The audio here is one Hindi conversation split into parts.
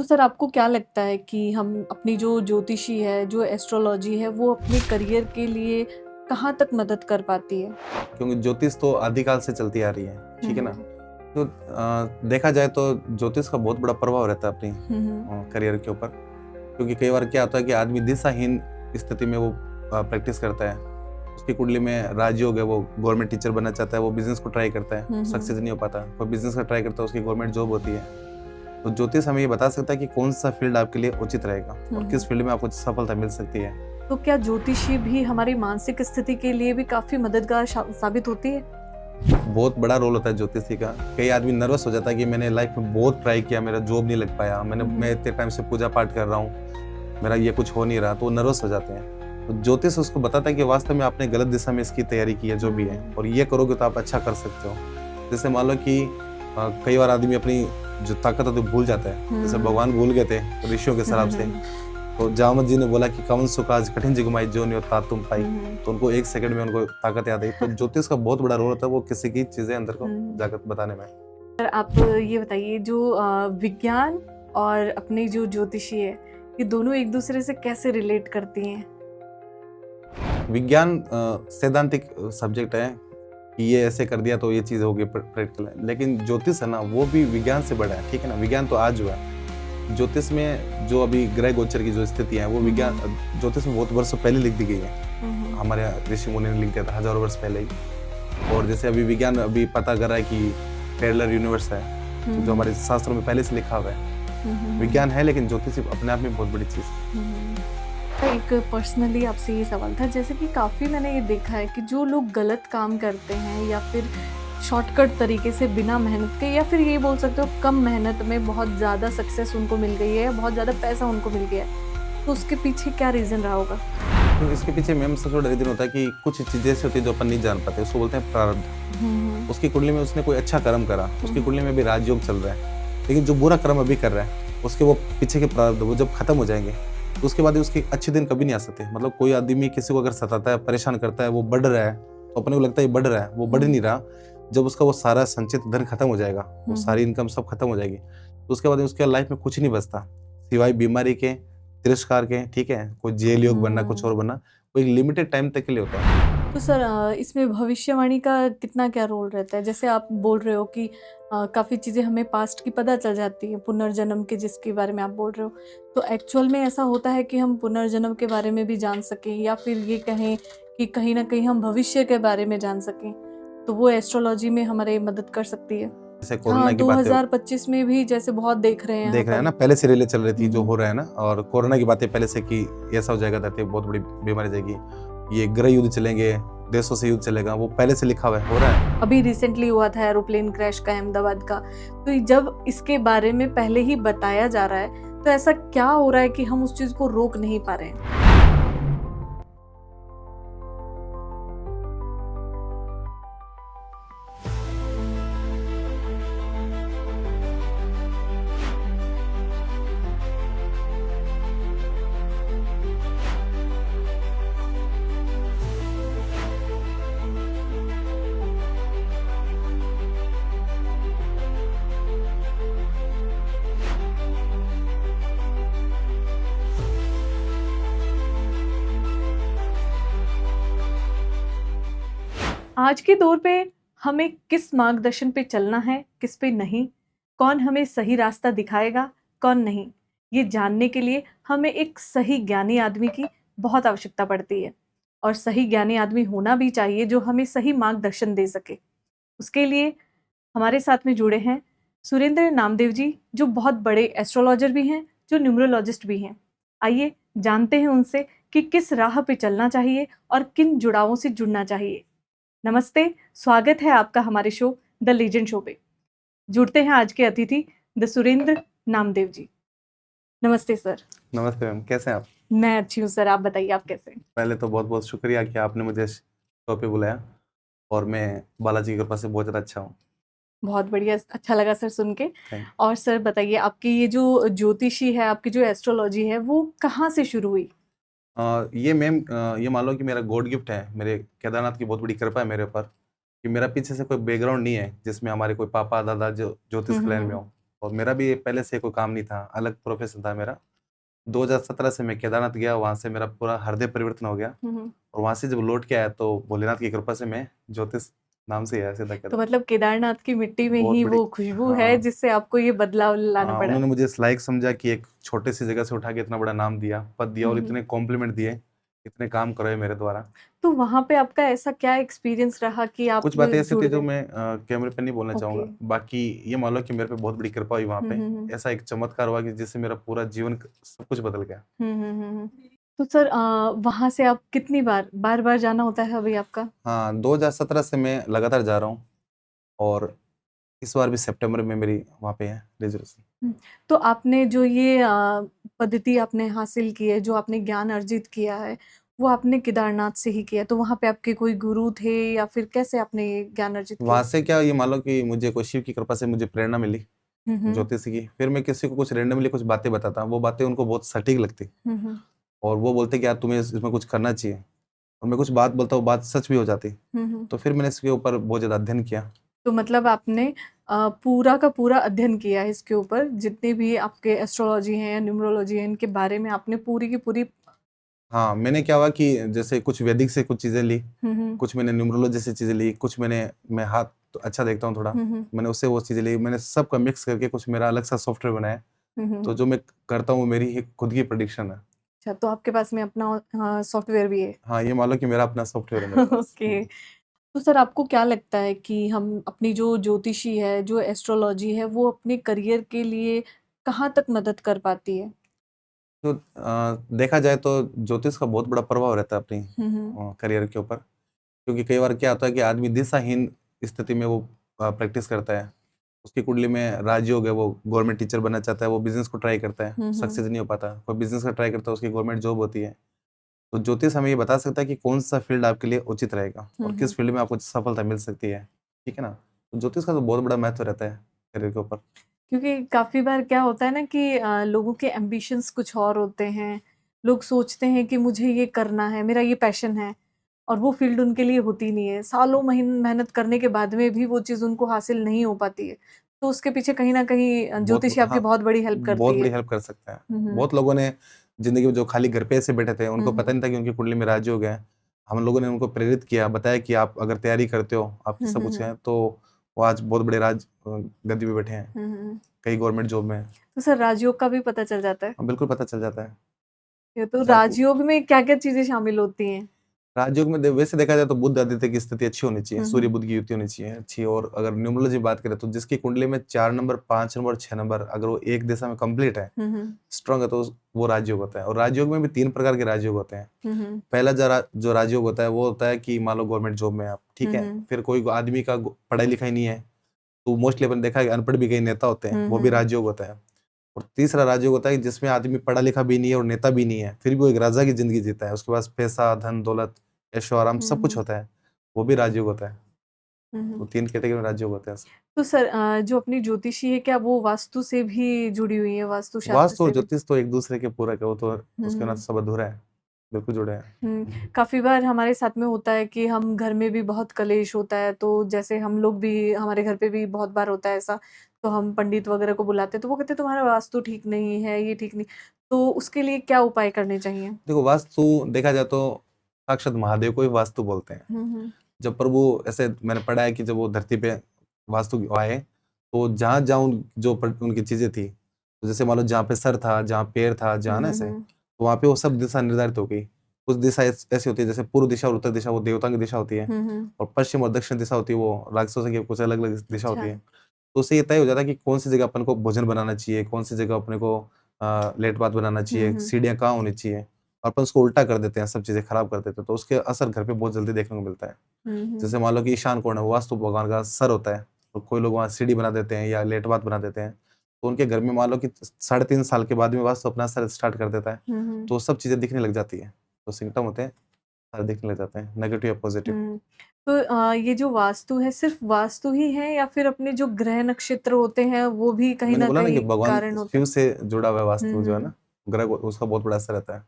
तो सर आपको क्या लगता है कि हम अपनी जो ज्योतिषी है, जो एस्ट्रोलॉजी है, वो अपने करियर के लिए कहाँ तक मदद कर पाती है? क्योंकि ज्योतिष तो आदिकाल से चलती आ रही है, हुँ, ठीक है ना? हुँ। तो देखा जाए तो ज्योतिष का बहुत बड़ा प्रभाव रहता है अपनी हुँ, हुँ। करियर के ऊपर। क्योंकि कई बार क्या होता है कि आदमी दिशाहीन स्थिति में वो प्रैक्टिस करता है। उसकी कुंडली में राजयोग है, वो गवर्नमेंट टीचर बनना चाहता है, वो बिजनेस को ट्राई करता है, हुँ, सक्सेस हुँ। नहीं हो पाता। कोई बिजनेस का ट्राई करता है, उसकी गवर्नमेंट जॉब होती है। तो ज्योतिष हमें ये बता सकता है कि कौन सा फील्ड आपके लिए उचित रहेगा हुँ, और किस हुँ। फील्ड में आपको सफलता मिल सकती है। तो क्या ज्योतिषी भी हमारी मानसिक स्थिति के लिए भी काफ़ी मददगार साबित होती है? बहुत बड़ा रोल होता है ज्योतिषी का। कई आदमी नर्वस हो जाता है कि मैंने लाइफ में बहुत ट्राई किया, मेरा जॉब नहीं लग पाया, हुँ, मैं हुँ। इतने टाइम से पूजा पाठ कर रहा हूँ, मेरा ये कुछ हो नहीं रहा, तो वो नर्वस हो जाते हैं। तो ज्योतिष उसको बताता है कि वास्तव में आपने गलत दिशा में इसकी तैयारी की है, जो भी है, हुँ। और ये करोगे तो आप अच्छा कर सकते हो। जैसे मान लो कि कई बार आदमी अपनी जो ताकत है तो भूल जाता है। जैसे हुँ। भगवान भूल गए थे ऋषियों के हुँ, शराब हुँ, से। हुँ। तो जामवंत जी ने बोला कि कवन सुख आज कठिन जिगमाई जो नहीं होता तुम पाई। हुँ, हुँ। तो उनको 1 सेकंड में उनको ताकत याद आई। तो ज्योतिष का बहुत बड़ा रोल होता है वो किसी की चीजें अंदर को हुँ। जाकर बताने में। सर आप ये बताइए जो विज्ञान और अपनी जो ज्योतिषी है, ये दोनों एक-दूसरे से कैसे रिलेट करती हैं? विज्ञान सैद्धांतिक सब्जेक्ट है कि ये ऐसे कर दिया तो ये चीज़ होगी, प्रैक्टिकल है। लेकिन ज्योतिष है ना, वो भी विज्ञान से बड़ा है, ठीक है ना? विज्ञान तो आज हुआ है। ज्योतिष में जो अभी ग्रह गोचर की जो स्थितियाँ हैं वो हुँ, विज्ञान हुँ। ज्योतिष में बहुत वर्षों पहले लिख दी गई है। हुँ, हुँ। हमारे ऋषि मुनि ने लिख दिया था हज़ारों वर्ष पहले ही। और जैसे अभी विज्ञान अभी पता कर रहा है कि पैरेलल यूनिवर्स है, हुँ, जो हुँ। हमारे शास्त्रों में पहले से लिखा हुआ है। हुँ, हुँ, हुँ। विज्ञान है लेकिन ज्योतिष अपने आप में बहुत बड़ी चीज़ है। हुँ, हुँ। एक पर्सनली आपसे ये सवाल था जैसे कि काफ़ी मैंने ये देखा है कि जो लोग गलत काम करते हैं या फिर शॉर्टकट तरीके से बिना मेहनत के या फिर ये बोल सकते हो कम मेहनत में बहुत ज़्यादा सक्सेस उनको मिल गई है या बहुत ज़्यादा पैसा उनको मिल गया है, तो उसके पीछे क्या रीज़न रहा होगा? तो इसके पीछे मैम सबसे बड़ा रीज़न होता है कि कुछ चीज़ें ऐसी होती है जो अपन नहीं जान पाते, उसको बोलते हैं प्रारब्ध। हुँ, हुँ। उसकी कुंडली में उसने कोई अच्छा कर्म करा, हुँ, उसकी हुँ। कुंडली में भी राजयोग चल रहा है। लेकिन जो बुरा कर्म अभी कर रहा है, उसके वो पीछे के प्रारब्ध वो जब खत्म हो जाएँगे, तो उसके बाद उसके अच्छे दिन कभी नहीं आ सकते। मतलब कोई आदमी किसी को अगर सताता है, परेशान करता है, वो बढ़ रहा है, तो अपने को लगता है ये बढ़ रहा है, वो बढ़ हुँ, नहीं रहा। जब उसका वो सारा संचित धन खत्म हो जाएगा, वो हुँ, सारी हुँ। इनकम सब खत्म हो जाएगी, तो उसके बाद उसके लाइफ में कुछ नहीं बचता, सिवाय बीमारी के, तिरस्कार के, ठीक है? कोई जेल योग बनना, कुछ हुँ। और बनना, वो एक लिमिटेड टाइम तक के लिए होता है। तो सर इसमें भविष्यवाणी का कितना क्या रोल रहता है? जैसे आप बोल रहे हो कि काफ़ी चीज़ें हमें पास्ट की पता चल जाती हैं, पुनर्जन्म के जिसके बारे में आप बोल रहे हो। तो एक्चुअल में ऐसा होता है कि हम पुनर्जन्म के बारे में भी जान सकें या फिर ये कहें कि कहीं न कहीं हम भविष्य के बारे में जान सकें, तो वो एस्ट्रोलॉजी में हमारी मदद कर सकती है? जैसे हाँ, कोरोना की बातें 2025 में भी जैसे बहुत देख रहे हैं देख रहे हैं ना, अपन। पहले से रेलें चल रही थी हुँ, जो हुँ। हो रहा है ना, और कोरोना की बातें पहले से कि ऐसा हो जाएगा, धरती बहुत बड़ी बीमारी आ जाएगी, ये गृह युद्ध चलेंगे, देशों से युद्ध चलेगा, वो पहले से लिखा हुआ है, हो रहा है। अभी रिसेंटली हुआ था एरोप्लेन क्रैश का अहमदाबाद का। तो जब इसके बारे में पहले ही बताया जा रहा है, तो ऐसा क्या हो रहा है कि हम उस चीज़ को रोक नहीं पा रहे हैं? आज के दौर पे हमें किस मार्गदर्शन पे चलना है, किस पे नहीं? कौन हमें सही रास्ता दिखाएगा, कौन नहीं? ये जानने के लिए हमें एक सही ज्ञानी आदमी की बहुत आवश्यकता पड़ती है और सही ज्ञानी आदमी होना भी चाहिए जो हमें सही मार्गदर्शन दे सके। उसके लिए हमारे साथ में जुड़े हैं सुरेंद्र नामदेव जी, जो बहुत बड़े एस्ट्रोलॉजर भी हैं, जो न्यूमरोलॉजिस्ट भी हैं। आइए जानते हैं उनसे कि किस राह पे चलना चाहिए और किन जुड़ावों से जुड़ना चाहिए। नमस्ते, स्वागत है आपका हमारे शो द लीजेंड शो पे। जुड़ते हैं आज के अतिथि द सुरेंद्र नामदेव जी। नमस्ते सर। नमस्ते मैम, कैसे हैं आप? मैं अच्छी हूँ सर, आप बताइए आप कैसे हैं? पहले तो बहुत बहुत शुक्रिया कि आपने मुझे इस शो पे बुलाया, और मैं बालाजी की कृपा से बहुत ज़्यादा अच्छा हूँ। बहुत बढ़िया, अच्छा लगा सर सुन के। थैंक और सर बताइए आपकी ये जो ज्योतिषी है, आपकी जो एस्ट्रोलॉजी है, वो कहाँ से शुरू हुई? ये मैम, ये मान लो कि मेरा गॉड गिफ्ट है, मेरे केदारनाथ की बहुत बड़ी कृपा है मेरे ऊपर, कि मेरा पीछे से कोई बैकग्राउंड नहीं है जिसमें हमारे कोई पापा दादा जो ज्योतिष हुँ, के हुँ, लाइन में हुँ। हो। और मेरा भी पहले से कोई काम नहीं था, अलग प्रोफेशन था मेरा। 2017 से मैं केदारनाथ गया, वहाँ से मेरा पूरा हृदय परिवर्तन हो गया। और वहाँ से जब लौट के आया तो भोलेनाथ की कृपा से मैं ज्योतिष नाम से आया सीधा तो केदार। मतलब केदारनाथ की मिट्टी में बहुत ही बड़ी। वो खुशबू है हाँ, जिससे आपको ये बदलाव लाना पड़ा। उन्होंने मुझे इस लायक समझा कि एक छोटे सी जगह से उठा के इतना बड़ा नाम दिया, पद दिया और हम्म। इतने कॉम्प्लीमेंट दिए, इतने काम कराए मेरे द्वारा। तो वहां पे आपका ऐसा क्या एक्सपीरियंस रहा कि आप कुछ बातें ऐसी जुड़ थी जो गए? मैं कैमरे पे नहीं बोलना ओके। चाहूंगा, बाकी ये मान लो कि मेरे पे बहुत बड़ी कृपा हुई वहाँ पे। ऐसा एक चमत्कार हुआ कि जिससे मेरा पूरा जीवन सब कुछ बदल गया। तो सर वहां से आप कितनी बार बार जाना होता है अभी आपका? हाँ, 2017 से मैं लगातार जा रहा हूँ और इस बार भी सितंबर में मेरी वहाँ पे है रिजर्वेशन। हम्म, तो आपने जो ये पद्धति आपने हासिल की है, जो आपने ज्ञान अर्जित किया है, वो आपने केदारनाथ से ही किया। तो वहां पे आपके कोई गुरु थे या फिर कैसे आपने ये ज्ञान अर्जित किया? वहाँ से क्या, ये मान लो कि मुझे कोई शिव की कृपा से मुझे प्रेरणा मिली हम्म। ज्योतिष की। फिर मैं किसी को कुछ रेंडमली कुछ बातें बताता, वो बातें उनको बहुत सटीक लगती हम्म। और वो बोलते कि यार तुम्हें इसमें कुछ करना चाहिए। और मैं कुछ बात बोलता हूँ, बात सच भी हो जाती। हम्म। तो फिर मैंने इसके ऊपर बहुत ज़्यादा अध्ययन किया। तो मतलब आपने पूरा का पूरा अध्ययन किया है इसके ऊपर, जितने भी आपके एस्ट्रोलॉजी हैं या न्यूमरोलॉजी है, इनके बारे में आपने पूरी की पूरी। हाँ, मैंने क्या हुआ कि जैसे कुछ वैदिक से कुछ चीज़ें ली, हम्म। कुछ मैंने न्यूमरोलॉजी से चीज़ें ली, कुछ मैं हाथ तो अच्छा देखता हूँ थोड़ा, हम्म। मैंने उससे वो चीज़ें ली, मैंने सबका मिक्स करके कुछ मेरा अलग सा सॉफ्टवेयर बनाया। हम्म। तो जो मैं करता हूँ वो मेरी ही खुद की प्रेडिक्शन है। अच्छा, तो आपके पास में अपना सॉफ्टवेयर भी है? हाँ, ये मान लो कि मेरा अपना सॉफ्टवेयर है मेरे पास। ओके। तो सर आपको क्या लगता है कि हम अपनी जो ज्योतिषी है, जो एस्ट्रोलॉजी है, वो अपने करियर के लिए कहाँ तक मदद कर पाती है? तो देखा जाए तो ज्योतिष का बहुत बड़ा प्रभाव रहता है अपनी हम्म। करियर के ऊपर। क्योंकि कई बार क्या होता है कि आदमी दिशाहीन स्थिति में वो प्रैक्टिस करता है। उसकी कुंडली में राजयोग है, वो गवर्नमेंट टीचर बनना चाहता है, वो बिजनेस को ट्राई करता है, सक्सेस नहीं हो पाता। कोई बिजनेस का ट्राई करता है, उसकी गवर्नमेंट जॉब होती है। तो ज्योतिष हमें ये बता सकता है कि कौन सा फील्ड आपके लिए उचित रहेगा और किस फील्ड में आपको सफलता मिल सकती है। ठीक है ना? तो ज्योतिष का तो बहुत बड़ा महत्व रहता है करियर के ऊपर। क्योंकि काफी बार क्या होता है ना कि लोगों के एम्बिशंस कुछ और होते हैं। लोग सोचते हैं कि मुझे ये करना है, मेरा ये पैशन है, और वो फील्ड उनके लिए होती नहीं है। सालों मेहनत करने के बाद में भी वो चीज़ उनको हासिल नहीं हो पाती है। तो उसके पीछे कहीं न कहीं बहुत, ज्योतिषी आपकी हाँ, बहुत बड़ी हेल्प बहुत करती बड़ी है। हेल्प कर सकता है। हुँ। बहुत लोगों ने जिंदगी में जो खाली घर पे ऐसे बैठे थे, उनको पता हुँ। नहीं था कि उनकी कुंडली में राजयोग है। हम लोगों ने उनको प्रेरित किया, बताया कि आप अगर तैयारी करते हो, आपकी हुँ, सब हुँ, कुछ हुँ। है, तो वो आज बहुत बड़े गद्दी पे बैठे हैं, हुँ, हुँ। कई गवर्नमेंट जॉब में हैं। तो सर राजयोग का भी पता चल जाता है? बिल्कुल पता चल जाता है। ये तो जात राजयोग में क्या-क्या चीज़ें शामिल होती हैं? राजयोग में वैसे देखा जाए तो बुध आदित्य की स्थिति अच्छी होनी चाहिए, हुँ, सूर्य हुँ। बुध की युति होनी चाहिए अच्छी। और अगर न्यूमरोलॉजी बात करें तो जिसकी कुंडली में 4 नंबर, 5 नंबर, 6 नंबर अगर वो एक दिशा में कंप्लीट है, हुँ, हुँ। स्ट्रांग है, तो वो राजयोग होता है। और राजयोग में भी 3 प्रकार के राजयोग होते हैं। हुँ, हुँ। पहला जो राजयोग होता है वो होता है कि मान लो गवर्नमेंट जॉब में आप, ठीक हुँ, है। हुँ। फिर कोई आदमी का पढ़ाई लिखाई नहीं है, तो मोस्टली अपन देखा है कि अनपढ़ भी कई नेता होते हैं, हुँ, वो भी हुँ। राजयोग होता है। और तीसरा राजयोग होता है कि जिसमें आदमी पढ़ा लिखा भी नहीं है और नेता भी नहीं है, फिर भी वो एक राजा की जिंदगी जीता है, उसके पास पैसा, धन दौलत, ऐशो आराम हुँ, सब कुछ हुँ। होता है, वो भी राजयोग होता है। हुँ, तो हुँ। 3 कैटेगरी में राजयोग होते हैं। तो सर जो अपनी ज्योतिषी है, क्या वो वास्तु से भी जुड़ी हुई है, वास्तु शास्त्र वास्तु और से भी? ज्योतिष तो एक दूसरे के पूरक है, वो तो हुँ, उसके बिना हुँ। सब अधूरा है, बिल्कुल जुड़े हैं। काफ़ी बार हमारे साथ में होता है कि हम घर में भी बहुत कलेश होता है, तो जैसे हम लोग भी, हमारे घर पे भी बहुत बार होता है ऐसा, तो हम पंडित वगैरह को बुलाते हैं, तो वो कहते हैं तुम्हारा वास्तु ठीक नहीं है, ये ठीक नहीं। तो उसके लिए क्या उपाय करने चाहिए? देखो, वास्तु देखा जाए तो साक्षात महादेव को ही वास्तु बोलते हैं। हुँ, हुँ। जब प्रभु, ऐसे मैंने पढ़ा है कि जब वो धरती पे वास्तु आए, तो जहाँ जहाँ उनकी चीजें थी, तो जैसे मान लो जहाँ पे सर था, जहाँ पैर था, हुँ, जहाँ ना हुँ, ऐसे, हुँ। तो वहाँ पे वो सब दिशा निर्धारित हो गई। कुछ दिशा ऐसी होती है, जैसे पूर्व दिशा और उत्तर दिशा वो देवताओं की दिशा होती है, हुँ, हुँ। और पश्चिम और दक्षिण दिशा होती है वो राक्षसों की कुछ अलग अलग दिशा अच्छा। होती है। तो उससे ये तय हो जाता है कि कौन सी जगह अपन को भोजन बनाना चाहिए, कौन सी जगह अपने को लेट बात बनाना हुँ, चाहिए, हुँ। सीढ़ियाँ कहाँ होनी चाहिए। और अपन उसको उल्टा कर देते हैं, सब चीजें खराब कर देते हैं, तो उसके असर घर पे बहुत जल्दी देखने को मिलता है। हुँ, हुँ। जैसे मान लो कि ईशान कोण है, वो वास्तु भगवान का सर होता है, तो कोई लोग वहाँ सीढ़ी बना देते हैं या लेट बात बना देते हैं, तो उनके घर में मान लो कि 3.5 साल के बाद में वास्तु अपना असर स्टार्ट कर देता है, हुँ, हुँ। तो सब चीजें दिखने लग जाती है। तो सिम्टम होते हैं, सारे दिखने लग जाते हैं, नेगेटिव या पॉजिटिव। हुँ। तो ये जो वास्तु है, सिर्फ़ वास्तु ही है या फिर अपने जो ग्रह नक्षत्र होते हैं, वो भी कहीं मैंने न बोला ना कि कहीं भगवान कारण होते शिव हैं? से जुड़ा हुआ है हुँ, वास्तु जो है हुँ। ना, ग्रह उसका बहुत बड़ा असर रहता है।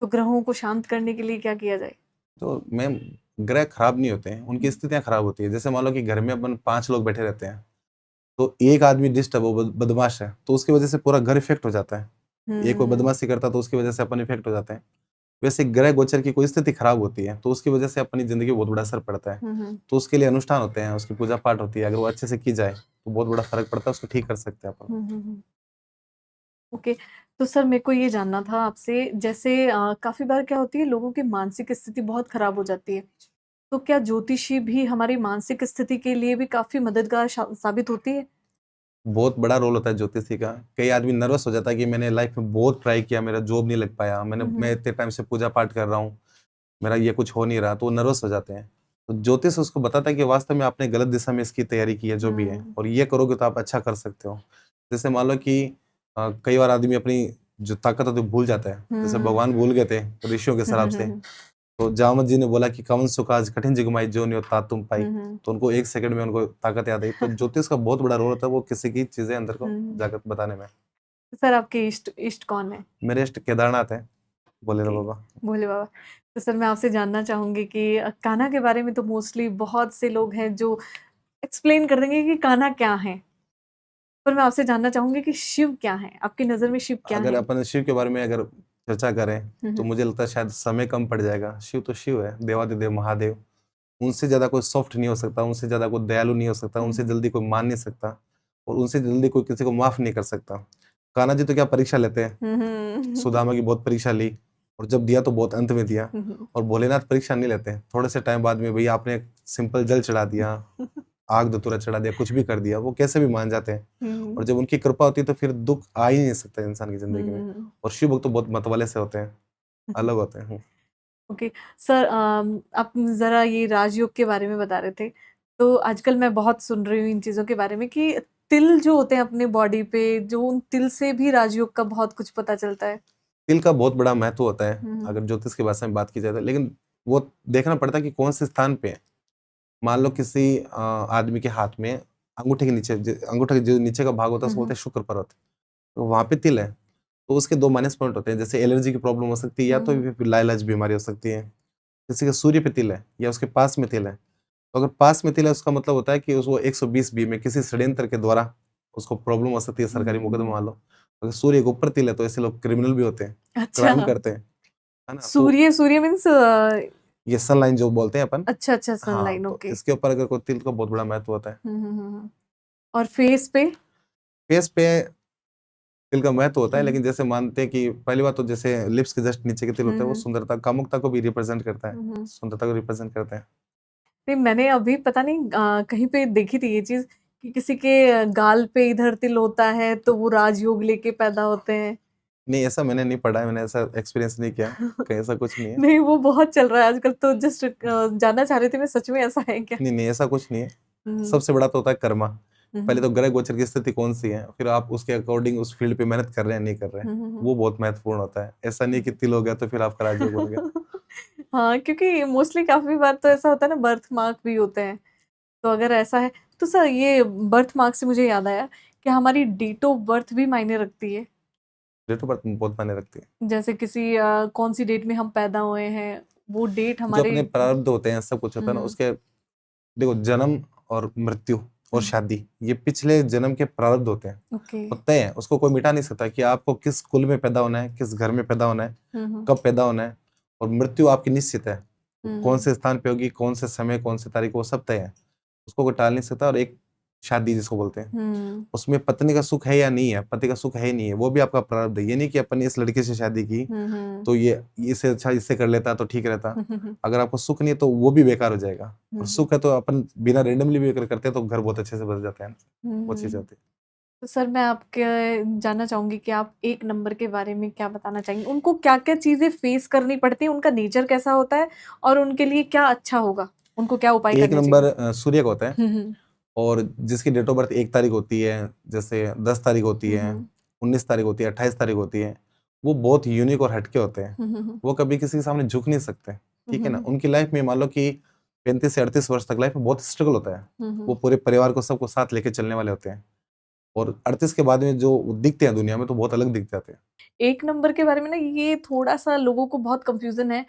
तो ग्रहों को शांत करने के लिए क्या किया जाए? तो मैम, ग्रह खराब नहीं होते हैं, उनकी हुँ। स्थितियाँ खराब होती है। जैसे मान लो कि घर में अपन 5 लोग बैठे रहते हैं, तो एक आदमी डिस्टर्ब वो बदमाश है तो उसकी वजह से पूरा घर इफेक्ट हो जाता है। एक कोई बदमाशी करता है तो उसकी वजह से अपन इफेक्ट हो जाते हैं। वैसे ग्रह गोचर की कोई स्थिति खराब होती है तो उसकी वजह से अपनी जिंदगी में बहुत बड़ा असर पड़ता है। तो उसके लिए अनुष्ठान होते हैं, उसकी पूजा पाठ होती है, अगर वो अच्छे से की जाए तो बहुत बड़ा फर्क पड़ता है, उसको ठीक कर सकते हैं अपन। ओके। तो सर मेरे को ये जानना था आपसे, जैसे काफी बार क्या होती है, लोगों की मानसिक स्थिति बहुत खराब हो जाती है, तो क्या ज्योतिषी भी हमारी मानसिक स्थिति के लिए भी काफी मददगार साबित होती है? बहुत बड़ा रोल होता है ज्योतिषी का। कई आदमी नर्वस हो जाता है कि मैंने लाइफ में बहुत ट्राई किया, मेरा जॉब नहीं लग पाया, मैं इतने टाइम से पूजा पाठ कर रहा हूँ, मेरा ये कुछ हो नहीं रहा, तो वो नर्वस हो जाते हैं। तो ज्योतिष उसको बताता है कि वास्तव में आपने गलत दिशा में इसकी तैयारी की है, जो भी है, और ये करोगे तो आप अच्छा कर सकते हो। जैसे मान लो कि कई बार आदमी अपनी जो ताकत होती है वो भूल जाता है। जैसे भगवान भूल गए थे ऋषियों के शराब से, तो जामवत जी ने बोला कि कवन सुख आज कठिन जिगमाई जो नहीं तात तुम पाई, तो उनको 1 सेकंड में उनको ताकत याद आई। तो ज्योतिष का बहुत बड़ा रोल होता है, वो किसी की चीजें अंदर को जाकर बताने में। सर आपके इष्ट इष्ट कौन है? मेरे इष्ट केदारनाथ है, भोलेनाथ ओके, बाबा। भोले बाबा। तो सर मैं आपसे जानना चाहूंगी कि कान्हा के बारे में तो मोस्टली बहुत से लोग हैं जो एक्सप्लेन कर देंगे कि कान्हा क्या है, पर मैं आपसे जानना चाहूंगी कि शिव क्या है? आपकी नजर में शिव क्या अगर है? अपन शिव के बारे में अगर चर्चा करें तो मुझे लगता है शायद समय कम पड़ जाएगा। शिव तो शिव है, देवादिदेव महादेव। उनसे ज्यादा कोई सॉफ्ट नहीं हो सकता, उनसे ज्यादा कोई दयालु नहीं हो सकता, उनसे जल्दी कोई मान नहीं सकता, और उनसे जल्दी कोई किसी को माफ नहीं कर सकता। कान्हा जी तो क्या परीक्षा लेते हैं, सुदामा की बहुत परीक्षा ली, और जब दिया तो बहुत अंत में दिया। और भोलेनाथ परीक्षा नहीं लेते, थोड़े से टाइम बाद में भैया आपने सिंपल जल चढ़ा दिया, आग धतूरा चढ़ा दिया, कुछ भी कर दिया, वो कैसे भी मान जाते हैं। और जब उनकी कृपा होती है तो फिर दुख आ ही नहीं सकता इंसान की जिंदगी में। और शिव भक्त तो बहुत मतवाले से होते हैं, अलग होते हैं। ओके। सर आप जरा ये राजयोग के बारे में बता रहे थे, तो आजकल मैं बहुत सुन रही हूँ इन चीजों के बारे में कि तिल जो होते हैं अपने बॉडी पे, जो उन तिल से भी राजयोग का बहुत कुछ पता चलता है। तिल का बहुत बड़ा महत्व होता है अगर ज्योतिष की भाषा में बात की जाए तो, लेकिन वो देखना पड़ता है कि कौन से स्थान पे है। मान लो किसी आदमी के हाथ में अंगूठे के नीचे, अंगूठे के जो नीचे का भाग होता है उसको बोलते हैं शुक्र पर्वत, तो वहां पे तिल है। तो उसके 2 माइनस पॉइंट होते हैं, जैसे एलर्जी की प्रॉब्लम हो सकती है, या तो फिर लाइलाज बीमारी हो सकती है। किसी के सूर्य पे तिल है या उसके पास में तिल है, तो अगर पास में तिल है उसका मतलब होता है कि उसको 120 बी में किसी षड्यंत्र के द्वारा उसको प्रॉब्लम हो सकती है, सरकारी मुकदमा मान लो। अगर सूर्य के ऊपर तिल है तो ऐसे लोग क्रिमिनल भी होते हैं, अच्छा। क्राइम करते हैं, है ना। तो सूर्य सूर्य मीन्स ये सनलाइन जो बोलते हैं अपन, अच्छा अच्छा, हाँ, सनलाइन। तो ओके। इसके ऊपर अगर कोई तिल का बहुत बड़ा महत्व होता है। और फेस पे? फेस पे तिल का महत्व होता है, लेकिन जैसे मानते हैं कि पहली बात तो जैसे लिप्स के जस्ट नीचे के तिल होता है, वो सुंदरता कामुकता को भी रिप्रेजेंट करता है, सुंदरता को रिप्रेजेंट करते हैं। नहीं, मैंने अभी पता नहीं कहीं पे देखी थी ये चीज कि किसी के गाल पे इधर तिल होता है तो वो राजयोग लेके पैदा होते हैं। नहीं, ऐसा मैंने नहीं पढ़ा है, मैंने ऐसा एक्सपीरियंस नहीं किया, कहीं ऐसा कुछ नहीं है। नहीं, वो बहुत चल रहा है आजकल, तो जस्ट जानना चाह रही थी मैं, सच में ऐसा है क्या? नहीं नहीं, ऐसा कुछ नहीं है। हम्म, सबसे बड़ा तो होता है कर्मा। पहले हम्म, तो ग्रह गोचर की स्थिति कौन सी है, फिर आप उसके अकॉर्डिंग उस फील्ड पे मेहनत कर रहे हैं नहीं कर रहे हैं, हम्म। वो बहुत महत्वपूर्ण होता है। ऐसा नहीं कि तिल हो गया तो फिर आपका राजयोग बन गया। हाँ, क्योंकि मोस्टली काफी बार तो ऐसा होता है ना, बर्थ मार्क भी होते हैं, तो अगर ऐसा है तो सर ये बर्थ मार्क से मुझे याद आया कि हमारी डेट ऑफ बर्थ भी मायने रखती है। डेट ऑफ बर्थ बहुत मायने रखती है। जैसे किसी कौन सी डेट में हम पैदा हुए हैं, वो डेट जो हमारे। अपने प्रारब्ध होते हैं, सब कुछ होता है ना हम्म। उसके। देखो, जन्म और मृत्यु और हम्म। शादी, ये पिछले जन्म के प्रारब्ध होते हैं, ओके। वो तय है, उसको कोई मिटा नहीं सकता कि आपको किस कुल में पैदा होना है, किस घर में पैदा होना है, हम्म। कब पैदा होना है। और मृत्यु आपकी निश्चित है, वो कौन हम्म। से स्थान पे होगी, कौन से समय, कौन से तारीख, वो सब तय है, उसको कोई टाल नहीं सकता। और एक शादी जिसको बोलते हैं, हम्म। उसमें पत्नी का सुख है या नहीं है, पति का सुख है ही नहीं है, वो भी आपका प्रारब्ध है। ये नहीं कि अपन ने इस लड़के से शादी की हम्म। तो ये इससे अच्छा इससे कर लेता तो ठीक रहता। हम्म। अगर आपको सुख नहीं है तो वो भी बेकार हो जाएगा। और हम्म। सुख है तो अपन बिना रेंडमली भी अगर करते हैं तो घर बहुत अच्छे से बस जाते हैं, वो चीज होती है। तो सर मैं आपके जानना चाहूंगी कि आप एक नंबर के बारे में क्या बताना चाहेंगे, उनको क्या क्या चीजें फेस करनी पड़ती हैं, उनका नेचर कैसा होता है, और उनके लिए क्या अच्छा होगा, उनको क्या उपाय एक करने नंबर चाहिए? सूर्य का होता है, हम्म। और जिसकी डेट ऑफ बर्थ 1 तारीख होती है, जैसे 10 तारीख होती है, हम्म। 19 तारीख होती है, 28 तारीख होती है, वो बहुत यूनिक और हटके होते हैं। हम्म। वो कभी किसी के सामने झुक नहीं सकते, ठीक है ना। हम्म। उनकी लाइफ में मान लो कि 35 से 38 वर्ष तक लाइफ में बहुत स्ट्रगल होता है। वो पूरे परिवार को सबको साथ लेके चलने वाले होते हैं, और 38 के बाद में जो दिखते हैं दुनिया में तो बहुत अलग दिख जाते हैं। एक नंबर के बारे में ना, ये थोड़ा सा लोगों को बहुत कंफ्यूजन है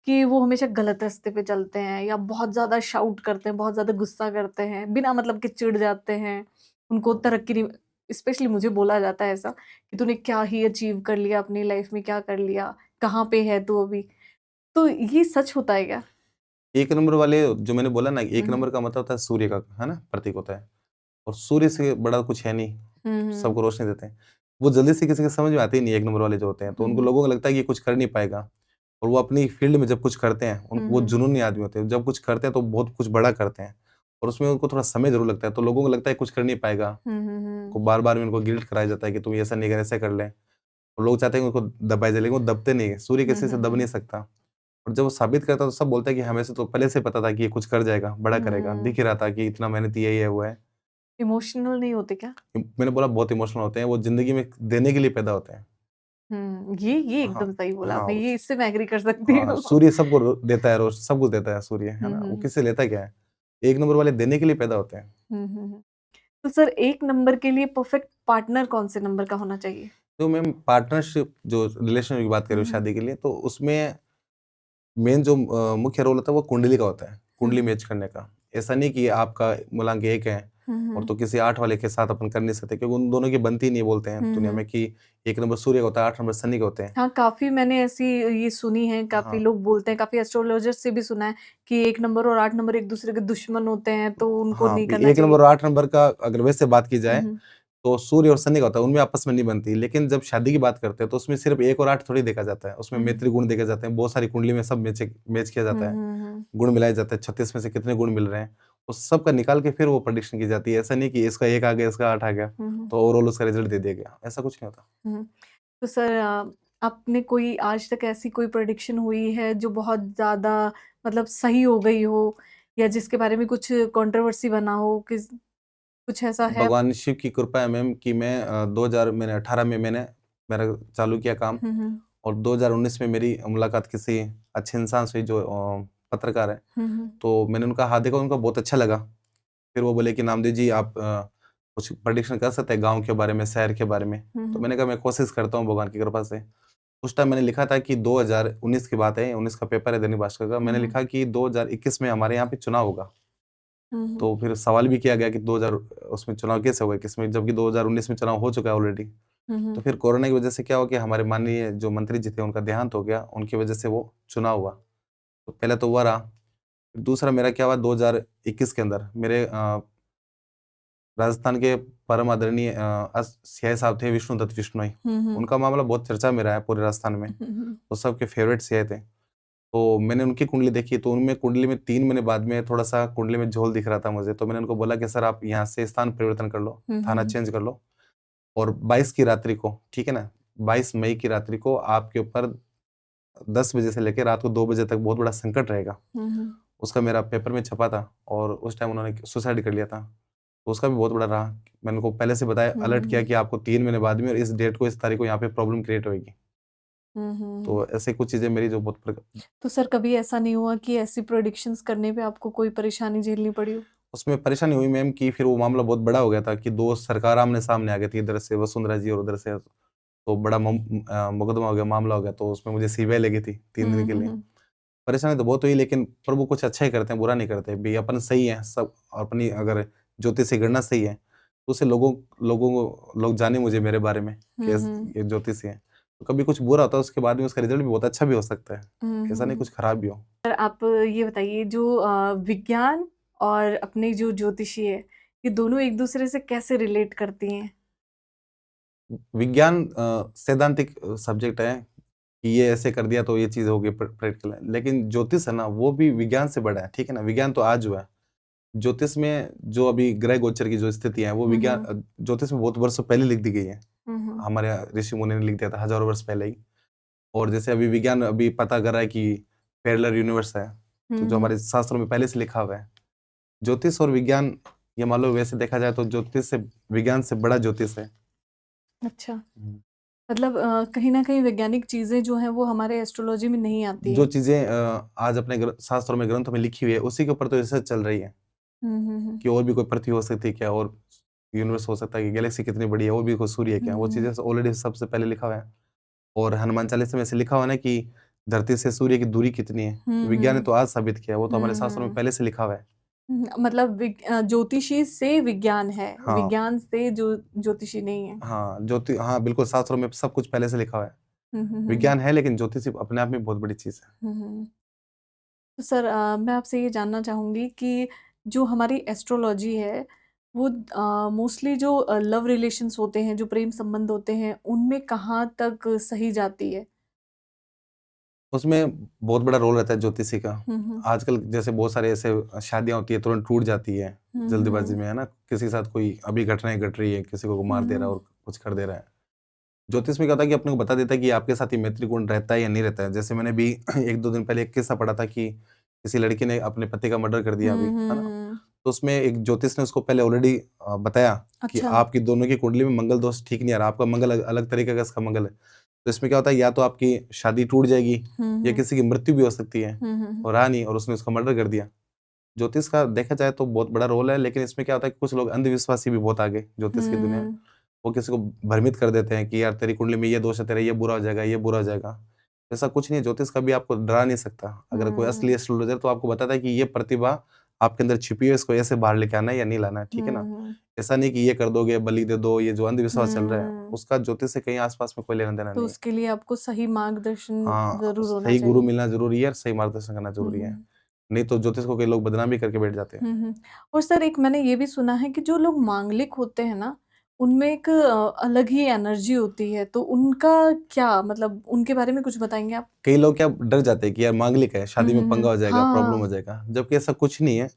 कि वो हमेशा गलत रास्ते पे चलते हैं, या बहुत ज्यादा शाउट करते हैं, बहुत ज्यादा गुस्सा करते हैं, बिना मतलब के चिढ़ जाते हैं, उनको तरक्की नहीं, स्पेशली मुझे बोला जाता है ऐसा कि तूने क्या ही अचीव कर लिया अपनी लाइफ में, क्या कर लिया, कहाँ पे है तू अभी? तो ये सच होता है क्या? एक नंबर वाले जो मैंने बोला ना, एक हुँ, नंबर हुँ। का मतलब होता है सूर्य का, है ना? प्रतीक होता है। और सूर्य से बड़ा कुछ है नहीं, हुँ, हुँ। सबको रोशनी देते हैं। वो जल्दी से किसी के समझ में आते ही नहीं एक नंबर वाले जो होते हैं, तो हुँ, उनको हुँ। लोगों को लगता है कि ये कुछ कर नहीं पाएगा। और वो अपनी फील्ड में जब कुछ करते हैं, उन हुँ, वो हुँ। जुनूनी आदमी होते हैं, जब कुछ करते हैं तो बहुत कुछ बड़ा करते हैं। और उसमें उनको थोड़ा समय ज़रूर लगता है, तो लोगों को लगता है कुछ कर नहीं पाएगा। हुँ, हुँ, हुँ। को बार-बार में उनको गिल्ट कराया जाता है कि तुम ऐसा नहीं कर, ऐसा कर ले। और लोग चाहते हैं कि उनको दबाया जाए, लेकिन वो दबते नहीं हैं, सूर्य हुँ, किसी से हुँ, दब नहीं हुँ। सकता। और जब वो साबित करता है तो सब बोलते हैं कि हमें से तो पहले से पता था कि ये कुछ कर जाएगा, बड़ा करेगा, दिख हुँ। ही रहा था कि इतना मेहनती है, ये वो है। इमोशनल नहीं होते क्या? मैंने बोला बहुत इमोशनल होते हैं, वो ज़िंदगी में देने के लिए पैदा होते हैं। ये हाँ, एकदम सही बोला हाँ, आपने, ये इससे मैं एग्री कर सकती हाँ, हूँ। सूर्य सबको देता है रोज़, सब कुछ देता है सूर्य, है हुँ, ना? हुँ, वो हुँ। किसी से लेता क्या है? एक नंबर वाले देने के लिए पैदा होते हैं। हुँ, हुँ, हुँ। तो सर 1 नंबर के लिए परफेक्ट पार्टनर कौन-से नंबर का होना चाहिए? तो मैम पार्टनरशिप जो रिलेशन की बात कर हुँ, रहे हो हुँ। शादी के लिए, तो उसमें मेन जो मुख्य रोल होता है वो कुंडली का होता है, हुँ, कुंडली हुँ। मैच करने का। ऐसा नहीं कि आपका मूलांक 1 है हुँ, और हुँ। तो किसी 8 वाले के साथ अपन कर नहीं सकते, क्योंकि उन दोनों की बनती ही नहीं, बोलते हैं हुँ, दुनिया हुँ। में कि 1 नंबर सूर्य का होता है, 8 नंबर शनि के होते हैं। हाँ, काफ़ी मैंने ऐसी ये सुनी है, काफ़ी हाँ, लोग बोलते हैं, काफ़ी एस्ट्रोलॉजर्स से भी सुना है कि 1 नंबर और 8 नंबर एक-दूसरे के दुश्मन होते हैं, तो उनको हाँ, नहीं करना 1 नंबर चाहिए। और 8 नंबर का अगर वैसे बात की हुँ, जाए, हुँ। तो सूर्य और शनि का होता है, उनमें आपस में नहीं बनती। लेकिन जब शादी की बात करते हैं, तो उसमें सिर्फ़ 1 और 8 थोड़ी देखा जाता है, उसमें हुँ, हुँ। मैत्री गुण देखे जाते हैं, बहुत सारी कुंडली में सब मैच किया हुँ, जाता है। हुँ, हुँ। गुण मिलाए जाते हैं, 36 में से कितने गुण मिल रहे हैं, उस सब का निकाल के फिर वो प्रेडिक्शन की जाती है। ऐसा नहीं कि इसका 1 आ गया, इसका 8 आ गया, हुँ, हुँ। तो ओवरऑल उसका रिज़ल्ट दे दिया गया, ऐसा कुछ नहीं होता। हुँ। तो सर आपने कोई आज तक ऐसी कोई प्रेडिक्शन हुई है जो बहुत ज़्यादा मतलब सही हो गई हो या जिसके बारे में कुछ कंट्रोवर्सी बना हो किस कुछ ऐसा है? भगवान शिव की कृपा है मैम कि मैं 2000 मैंने 18 में मैंने मेरा चालू किया काम, हुँ, हुँ। और 2019 में मेरी मुलाकात किसी अच्छे इंसान से हुई जो पत्रकार है। हुँ, हुँ। तो मैंने उनका हाथ देखा, उनको बहुत अच्छा लगा। फिर वो बोले कि नामदेव जी आप कुछ प्रेडिक्शन कर सकते हैं गाँव के बारे में, शहर के बारे में? हुँ, तो हुँ। मैंने कहा मैं कोशिश करता हूँ भगवान की कृपा से। उस टाइम मैंने लिखा था कि 2019 की बात है, 19 का पेपर है दैनिक भास्कर का। हुँ, मैंने हुँ। लिखा कि 2021 में हमारे यहाँ पे चुनाव होगा। हुँ, हुँ। तो फिर सवाल भी किया गया कि 2000 उसमें चुनाव कैसे होगा, किसमें, जबकि 2019 में चुनाव हो चुका है ऑलरेडी। हुँ, तो हुँ। फिर कोरोना की वजह से क्या हुआ कि हमारे माननीय जो मंत्री जी थे उनका देहांत हो गया, उनकी वजह से वो चुनाव हुआ। तो पहला तो वो रहा। फिर दूसरा मेरा क्या हुआ 2021 के अंदर मेरे राजस्थान के परम आदरणीय सीआई साहब थे विष्णुदत्त बिश्नोई। हुँ, हुँ। उनका मामला बहुत चर्चा में रहा है पूरे राजस्थान में। हुँ, हुँ। वो सबके फेवरेट सीआई थे। तो मैंने उनकी कुंडली देखी, तो उनमें कुंडली में 3 महीने बाद में थोड़ा-सा कुंडली में झोल दिख रहा था मुझे। तो मैंने उनको बोला कि सर आप यहाँ से स्थान परिवर्तन कर लो, हुँ, हुँ, थाना हुँ। चेंज कर लो, और 22 की रात्रि को, ठीक है ना? 22 मई की रात्रि को आपके ऊपर 10 बजे से लेके रात को 2 बजे तक बहुत बड़ा संकट रहेगा। हुँ, हुँ। उसका मेरा पेपर में छपा था और उस टाइम उन्होंने सुसाइड कर लिया था। तो उसका भी बहुत बड़ा रहा। मैंने उनको पहले से बताया, हुँ, अलर्ट हुँ, किया हुँ। कि आपको 3 महीने बाद में और इस डेट को, इस तारीख को यहाँ पे प्रॉब्लम क्रिएट होएगी। हुँ, हुँ, हुँ। तो ऐसे कुछ चीज़ें मेरी जो बहुत तो सर कभी ऐसा नहीं हुआ कि ऐसी प्रेडिक्शंस करने पे आपको कोई परेशानी झेलनी पड़ी हो? उसमें परेशानी हुई मैम कि फिर वो मामला बहुत बड़ा हो गया था कि 2 सरकार आमने-सामने आ गई थी, इधर से वसुंधरा जी और उधर से, तो बड़ा मुकदमा हो गया, मामला हो गया, तो उसमें मुझे सीबीआई लगी थी 3 दिन हुँ, के हुँ, लिए। हुँ। परेशानी तो बहुत हुई, लेकिन प्रभु कुछ अच्छा ही करते हैं, बुरा नहीं करते। भई अपन सही हैं सब, अपनी अगर ज्योतिषी गणना सही है, तो उससे लोगों को लोग जाने मुझे मेरे बारे में कि हुँ, हुँ। ये ज्योतिषी हैं। तो कभी कुछ बुरा होता है उसके बाद में उसका रिज़ल्ट भी बहुत अच्छा भी हो सकता है। हुँ, ऐसा हुँ, नहीं हुँ। कुछ खराब भी हो। सर आप ये बताइए जो विज्ञान और अपनी जो ज्योतिषी है, ये दोनों एक-दूसरे से कैसे रिलेट करती हैं? विज्ञान सैद्धांतिक सब्जेक्ट है कि ये ऐसे कर दिया तो ये चीज़ होगी, प्रैक्टिकल है। लेकिन ज्योतिष है ना, वो भी विज्ञान से बड़ा है, ठीक है ना? विज्ञान तो आज हुआ है। ज्योतिष में जो अभी ग्रह गोचर की जो स्थिति है, वो हुँ, हुँ। ज्योतिष में बहुत वर्षों पहले लिख दी गई है। हुँ, हुँ। हमारे यहाँ ऋषि मुनि ने लिख दिया था हज़ारों वर्ष पहले ही। और जैसे अभी विज्ञान अभी पता कर रहा है कि पैरेलल यूनिवर्स है, तो हुँ, जो हुँ। हमारे शास्त्रों में पहले से लिखा हुआ है। ज्योतिष और विज्ञान, ये मान लो वैसे देखा जाए तो ज्योतिष से, विज्ञान से बड़ा ज्योतिष है। अच्छा, हुँ। मतलब कहीं न कहीं वैज्ञानिक चीज़ें जो हैं वो हमारे एस्ट्रोलॉजी में नहीं आती जो हैं। चीज़ें आज अपने शास्त्रों में, ग्रंथों में लिखी हुई है, उसी के ऊपर तो रिसर्च चल रही है हुँ, हुँ, हुँ। कि और भी कोई पृथ्वी हो सकती है क्या, और यूनिवर्स हो सकता है कि गैलेक्सी कितनी बड़ी है, और भी कोई सूर्य है क्या? हुँ, वो हुँ। चीज़ें ऑलरेडी सबसे पहले लिखा हुआ है। और हनुमान चालीसा में ऐसे लिखा हुआ है ना कि धरती से सूर्य की दूरी कितनी है। हुँ, विज्ञान ने हुँ। तो आज साबित किया है, वो तो हमारे हुँ, शास्त्रों में हुँ। पहले से लिखा हुआ है। मतलब ज्योतिषी से विज्ञान है, हाँ विज्ञान से जो ज्योतिषी नहीं है। हाँ, ज्योति हाँ बिल्कुल, शास्त्रों में सब कुछ पहले से लिखा हुआ है। हुँ, हुँ, हुँ, हुँ। विज्ञान है, लेकिन ज्योतिष अपने आप में बहुत बड़ी चीज़ है। हुँ, हुँ। तो सर मैं आपसे ये जानना चाहूँगी कि जो हमारी एस्ट्रोलॉजी है, वो मोस्टली जो लव रिलेशंस होते हैं, जो प्रेम संबंध होते हैं, उनमें कहाँ तक सही जाती है? उसमें बहुत बड़ा रोल रहता है ज्योतिषी का। हुँ, हुँ। आजकल जैसे बहुत सारे ऐसे शादियाँ होती है, तुरंत टूट जाती है, हुँ, जल्दबाज़ी हुँ। में, है ना? किसी के साथ कोई अभी घटनाएँ घट रही है, किसी को हुँ, मार दे रहा है हुँ। और कुछ कर दे रहा है। ज्योतिष में क्या होता है कि अपने को बता देता है कि आपके साथ ये मैत्री गुण रहता है या नहीं रहता है। जैसे मैंने अभी 1-2 दिन पहले एक किस्सा पढ़ा था कि किसी लड़की ने अपने पति का मर्डर कर दिया अभी, हुँ, है ना? हुँ। तो उसमें एक ज्योतिष ने उसको पहले ऑलरेडी बताया कि अच्छा। आपकी दोनों की कुंडली में मंगल दोष ठीक नहीं आ रहा, आपका मंगल अलग तरीके का इसका मंगल है। तो इसमें क्या होता है, या तो आपकी शादी टूट जाएगी हुँ, या हुँ। किसी की मृत्यु भी हो सकती है, हुँ, हुँ, हुँ। और रहा नहीं और उसने उसका मर्डर कर दिया। ज्योतिष का देखा जाए तो बहुत बड़ा रोल है, लेकिन इसमें क्या होता है कि कुछ लोग अंधविश्वासी भी बहुत आगे ज्योतिष की दुनिया में। हुँ। वो किसी को भ्रमित कर देते हैं कि यार तेरी कुंडली में ये दोष है, तेरा ये बुरा हो जाएगा, ये बुरा हो जाएगा। ऐसा कुछ नहीं है, ज्योतिष कभी आपको डरा नहीं सकता। अगर कोई असली हुँ। एस्ट्रोलॉजर तो आपको बताता है कि ये प्रतिभा आपके अंदर छिपी है, इसको ऐसे बाहर लेके आना है या नहीं लाना है, ठीक है ना? हुँ, ऐसा नहीं कि ये कर दोगे, बलि दे दो, ये जो अंधविश्वास चल रहा है, हुँ। उसका ज्योतिष से कहीं आस-पास में कोई लेना-देना तो नहीं है। उसके लिए आपको सही मार्गदर्शन हाँ, ज़रूर होना सही गुरु चाहिए। मिलना ज़रूरी है और सही मार्गदर्शन करना हुँ, ज़रूरी है। हुँ। नहीं तो ज्योतिष को कई लोग बदनाम भी करके बैठ जाते हैं। हुँ, हुँ। और सर एक मैंने ये भी सुना है कि जो लोग मांगलिक होते हैं ना, उनमें एक अलग ही एनर्जी होती है, तो उनका क्या मतलब उनके बारे में कुछ बताएँगे आप? कई लोग क्या डर जाते हैं कि यार मांगलिक है, हुँ, शादी हुँ, में पंगा हुँ। हो जाएगा, प्रॉब्लम हो हाँ। जाएगा, जबकि ऐसा कुछ नहीं है।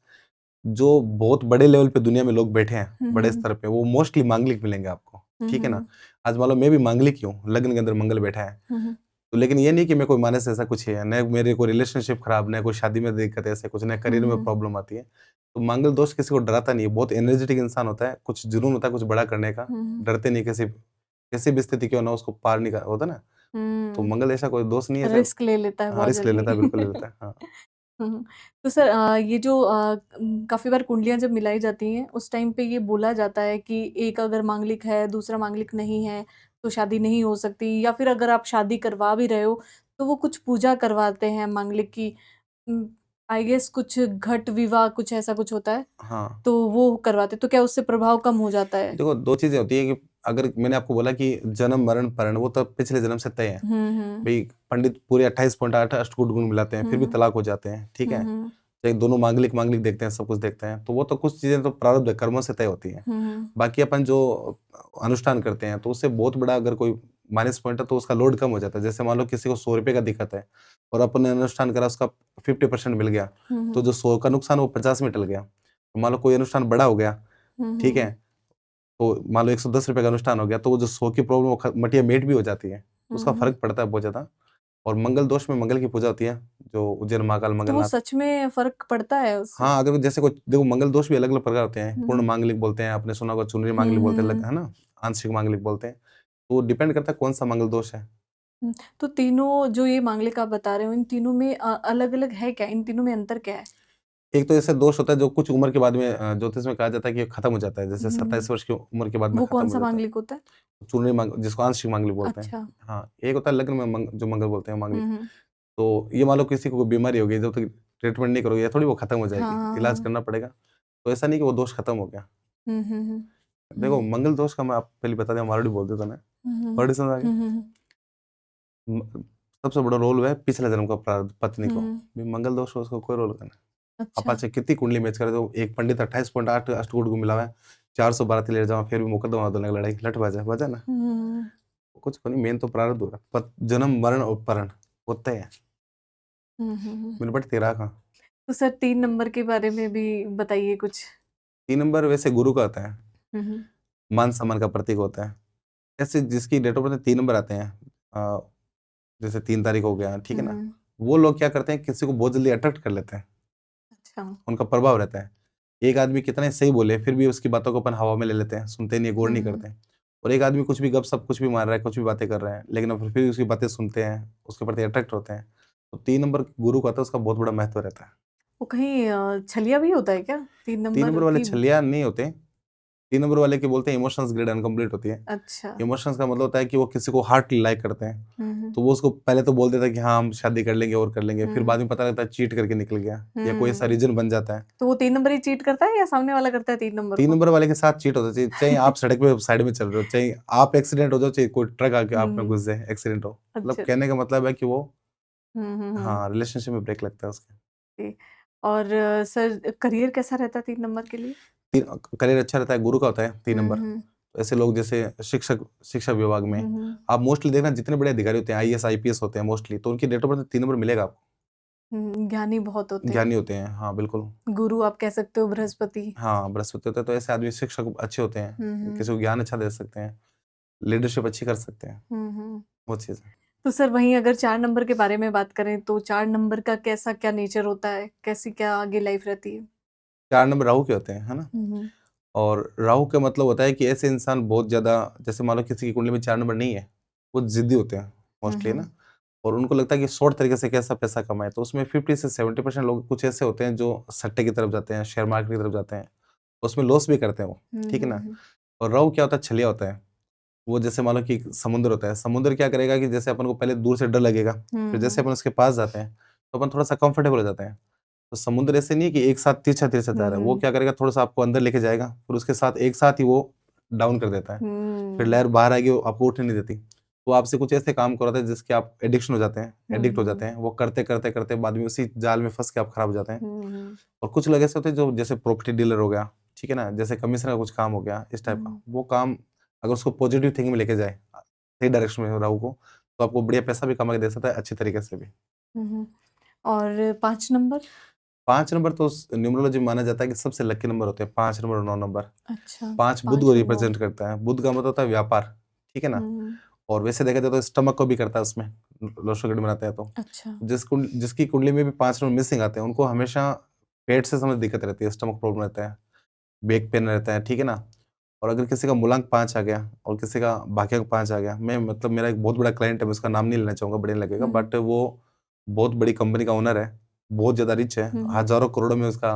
जो बहुत बड़े लेवल पे दुनिया में लोग बैठे हैं, हुँ, बड़े हुँ। स्तर पे, वो मोस्टली मांगलिक मिलेंगे आपको, हुँ, ठीक है ना? हुँ। आज मान लो मैं भी मांगलिक ही हूँ, लग्न के अंदर मंगल बैठा है, हुँ, हुँ। तो लेकिन ये नहीं कि मैं कोई मानस ऐसा कुछ है, न मेरे कोई रिलेशनशिप खराब, न कोई शादी में दिक्कत है, ऐसे कुछ, न हुँ, करियर में हुँ। प्रॉब्लम आती है। तो मंगल दोष किसी को डराता नहीं है, बहुत एनर्जेटिक इंसान होता है, कुछ जुनून होता है कुछ बड़ा करने का, हुँ, हुँ। डरते नहीं किसी किसी भी स्थिति क्यों ना हो, उसको पार नहीं कर होता ना? तो हुँ। मंगल ऐसा कोई दोष नहीं है ऐसा। रिस्क ले लेता है हाँ, बहुत रिस्क ले जल्दी। लेता है, बिल्कुल ले लेता है। हाँ। हुँ, हुँ। तो सर ये जो काफ़ी बार कुंडलियाँ जब मिलाई जाती हैं, उस टाइम पे ये बोला जाता है कि एक अगर मांगलिक है, दूसरा मांगलिक नहीं है, तो शादी नहीं हो सकती या फिर अगर आप शादी करवा भी रहे हो, तो वो कुछ पूजा करवाते हैं मांगलिक की। उम, आई गेस कुछ घट विवाह कुछ ऐसा कुछ होता है, हाँ। तो वो करवाते हैं। तो क्या उससे प्रभाव कम हो जाता है? देखो 2 चीज़ें होती है कि अगर मैंने आपको बोला कि जन्म, मरण, परण वो तो पिछले जन्म से तय है। हुँ, हुँ। भई पंडित पूरे 28.8 अष्टकूट गुण मिलाते हैं, हुँ, फिर भी हुँ। तलाक हो जाते हैं, ठीक हुँ, है? हुँ। चाहे दोनों मांगलिक देखते हैं, सब कुछ देखते हैं, तो वो तो कुछ चीज़ें तो प्रारब्ध है, कर्मों से तय होती हैं। हुँ, हुँ। बाकी अपन जो अनुष्ठान करते हैं, तो उससे बहुत बड़ा अगर कोई माइनस पॉइंट है, तो उसका लोड कम हो जाता है। जैसे मान लो किसी को ₹100 का दिक्कत है और अपन ने अनुष्ठान करा, उसका 50% मिल गया, हुँ, तो हुँ। जो 100 का नुकसान वो 50 में टल गया। मान लो कोई अनुष्ठान बड़ा हो गया, हुँ, हुँ, ठीक हुँ। है? तो मान लो ₹110 का अनुष्ठान हो गया, तो वो जो 100 की प्रॉब्लम वो मटिया मेट भी हो जाती है। तो हुँ, उसका हुँ। फ़र्क पड़ता है बहुत ज़्यादा। और मंगल दोष में मंगल की पूजा होती है, जो उज्जैन महाकाल तो वो मंगलनाथ। सच में फ़र्क पड़ता है उससे? हाँ, अगर जैसे कोई देखो मंगल दोष भी अलग-अलग प्रकार होते हैं। हुँ, पूर्ण हुँ। मांगलिक बोलते हैं, आपने सुना होगा चुनरी हुँ, मांगलिक बोलते हैं, हुँ। है ना? आंशिक मांगलिक बोलते हैं। तो डिपेंड करता है कौन-सा मंगल दोष है। हुँ, तो तीनों जो ये मांगलिक आप बता रहे हो, इन तीनों में अलग-अलग है क्या? इन तीनों में अंतर क्या है? एक तो ऐसा दोष होता है जो कुछ उम्र के बाद में ज्योतिष में कहा जाता है कि खत्म हो जाता है। जैसे हुँ, हुँ। 27 वर्ष की उम्र के बाद में वो खत्म हो कौन-सा जाता है। मांगलिक होता है? चुनरी मांग जिसको आंशिक मांगलिक बोलते हैं। अच्छा। हाँ, एक होता है लग्न में जो मंगल बोलते हैं हुँ, मांगलिक। हुँ। तो ये मान लो किसी को कोई बीमारी हो गई, जब तक ट्रीटमेंट नहीं करोगे, या थोड़ी वो खत्म हो हाँ, जाएगी, हाँ, इलाज हाँ। करना पड़ेगा। तो ऐसा नहीं कि वो दोष खत्म हो गया। हुँ, हुँ, हुँ। देखो हुँ। मंगल दोष का मैं आपको पहले बता दूँ, हम ऑलरेडी बोल देता मैं, हुँ, हुँ। ऑलरेडी समझ आ गया? हुँ, हुँ, हुँ। म सबसे बड़ा रोल है पिछले जन्म का प्रारब्ध पत्नी को। हुँ, भी मंगल दोष हो उसको कोई रोल नहीं। आप अच्छा। आज से कितनी कुंडली मैच करे, तो एक पंडित 28.8 अष्टकूट को मिला हुआ है, 400 बाराती ले जाओ, फिर भी मुकद्दमा होने लगा, लड़ाई लठ बजा बजा ना। हुँ, कुछ को नहीं, मेन तो प्रारब्ध होगा। जन्म, मरण और परण वो तय है। हुँ, हुँ, हुँ। मेरे बट तेरा कहाँ? तो सर 3 नंबर के बारे में भी बताइए कुछ? 3 नंबर वैसे गुरु का आता है, हुँ, हुँ। मान-सम्मान का प्रतीक होता है। ऐसे जिसकी डेट ऑफ बर्थ में 3 नंबर आते हैं, अ, जैसे 3 तारीख हो गया, ठीक हुँ, है ना? हुँ। वो लोग क्या करते हैं, किसी को बहुत जल्दी अट्रैक्ट कर लेते हैं, अच्छा। उनका प्रभाव रहता है। एक आदमी कितना ही सही बोले, फिर भी उसकी बातों को अपन हवा में ले लेते हैं, सुनते नहीं, गौर हुँ, नहीं हुँ। करते हैं। और एक आदमी कुछ भी गप-सप कुछ भी मार रहा है, कुछ भी बातें कर रहा है, लेकिन अब फिर भी उसकी बातें सुनते हैं, उसके प्रति अट्रैक्ट होते हैं। तो 3 नंबर गुरु का आता है, उसका बहुत बड़ा महत्व रहता है। वो कहीं छलिया भी होता है क्या? 3 3 नंबर नंबर वाले की छलिया नहीं होते, 3 नंबर वाले के बोलते हैं इमोशंस ग्रिड अनकम्प्लीट होती है। अच्छा। इमोशंस का मतलब होता है कि वो किसी को हार्ट लाइक करते हैं, हम्म तो वो उसको पहले तो बोल देता है कि हाँ हम शादी कर लेंगे और कर लेंगे, फिर बाद हम्म में पता लगता है चीट करके निकल गया या कोई ऐसा हम्म रीजन बन जाता है। तो वो 3 नंबर ही चीट करता है या सामने वाला करता है 3 नंबर 3 को? नंबर वाले के साथ चीट होता चाहिए, चाहे आप सड़क पे साइड में चल रहे हो, चाहे आप एक्सीडेंट हो जाओ, चाहे कोई ट्रक आके आप में हम्म घुस जाए, एक्सीडेंट हो, मतलब अच्छा कहने का मतलब है कि वो हम्म हाँ रिलेशनशिप में ब्रेक लगता है उसके। जी। और सर करियर कैसा रहता है 3 नंबर के लिए? करियर अच्छा रहता है, गुरु का होता है 3 नंबर। हम्म तो ऐसे लोग जैसे शिक्षा विभाग में हम्म आप मोस्टली देखना, जितने बड़े अधिकारी होते हैं, आईएएस आईपीएस होते हैं मोस्टली, तो उनकी डेट ऑफ बर्थ 3 नंबर मिलेगा आपको। ज्ञानी बहुत होते हैं। ज्ञानी होते हैं, हाँ बिल्कुल। गुरु आप कह सकते हो बृहस्पति। हाँ बृहस्पति होता है, तो ऐसे आदमी शिक्षक अच्छे होते हैं, हम्म किसी को ज्ञान अच्छा दे सकते हैं, लीडरशिप अच्छी कर सकते हैं, हम्म वो चीज़ है। तो सर वहीं अगर 4 नंबर के बारे में बात करें तो 4 नंबर का कैसा क्या नेचर होता है, कैसी क्या आगे लाइफ रहती है? 4 नंबर राहु के होते हैं, है ना। हम्म और राहु का मतलब होता है कि ऐसे इंसान बहुत ज़्यादा, जैसे मान लो किसी की कुंडली में 4 नंबर नहीं है, वो ज़िद्दी होते हैं मोस्टली, हम्म ना। और उनको लगता है कि शॉर्ट तरीके से कैसा पैसा कमाएँ, तो उसमें 50 से 70% लोग कुछ ऐसे होते हैं जो सट्टे की तरफ जाते हैं, शेयर मार्केट की तरफ जाते हैं, उसमें लॉस भी करते हैं वो, ठीक है ना। हम्म और राहु क्या होता है, छलिया होता है। वो जैसे मान लो कि समुद्र होता है, समुद्र क्या करेगा कि जैसे अपन को पहले दूर से डर लगेगा, फिर जैसे अपन उसके पास जाते हैं, तो अपन थोड़ा-सा कंफर्टेबल हो जाते हैं। तो समुद्र ऐसे नहीं है कि एक साथ तिरछा-तिरछा जा रहा है, वो हम्म क्या करेगा, थोड़ा-सा आपको अंदर लेके जाएगा, फिर उसके साथ एक साथ ही वो डाउन कर देता है। फिर हम्म लहर बाहर आएगी, वो आपको उठने नहीं देती। वो आपसे कुछ ऐसे काम करवाता है जिसके आप एडिक्शन हो जाते हैं, एडिक्ट हो हम्म जाते हैं। वो करते-करते बाद में उसी जाल में फँस के आप खराब हो जाते हैं। हम्म और कुछ लोग ऐसे होते हैं जो जैसे प्रॉपर्टी डीलर हो गया, ठीक है ना? जैसे कमीशन का कुछ काम हो गया, इस टाइप का। हम्म वो काम अगर उसको पॉजिटिव थिंकिंग में लेके जाए, सही डायरेक्शन में राहु को, तो आपको बढ़िया पैसा भी कमा के दे सकता है, अच्छी तरीके से भी। हम्म और 5 नंबर? 5 नंबर तो न्यूमरोलॉजी में माना जाता है कि सबसे लकी नंबर होते हैं, 5 नंबर और 9 नंबर। अच्छा 5 बुध को 5 और 9। रिप्रेजेंट करता है। बुध का मतलब होता है व्यापार, ठीक है ना? हम्म और वैसे देखा जाए तो स्टमक को भी करता है उसमें, लोशो बनाते हैं तो। अच्छा जिसकी कुंडली में भी 5 नंबर मिसिंग आते हैं, उनको हमेशा पेट से संबंधित दिक्कत रहती है, स्टमक प्रॉब्लम रहता है, बैक पेन रहता है, ठीक है ना? और अगर किसी का मूलांक 5 आ गया और किसी का भाग्यांक 5 आ गया, मैं मतलब मेरा एक बहुत बड़ा क्लाइंट है, मैं उसका नाम नहीं लेना चाहूँगा, बढ़िया नहीं लगेगा, हम्म बट वो बहुत बड़ी कंपनी का ओनर है, बहुत ज़्यादा रिच है, हम्म हज़ारों करोड़ों में उसका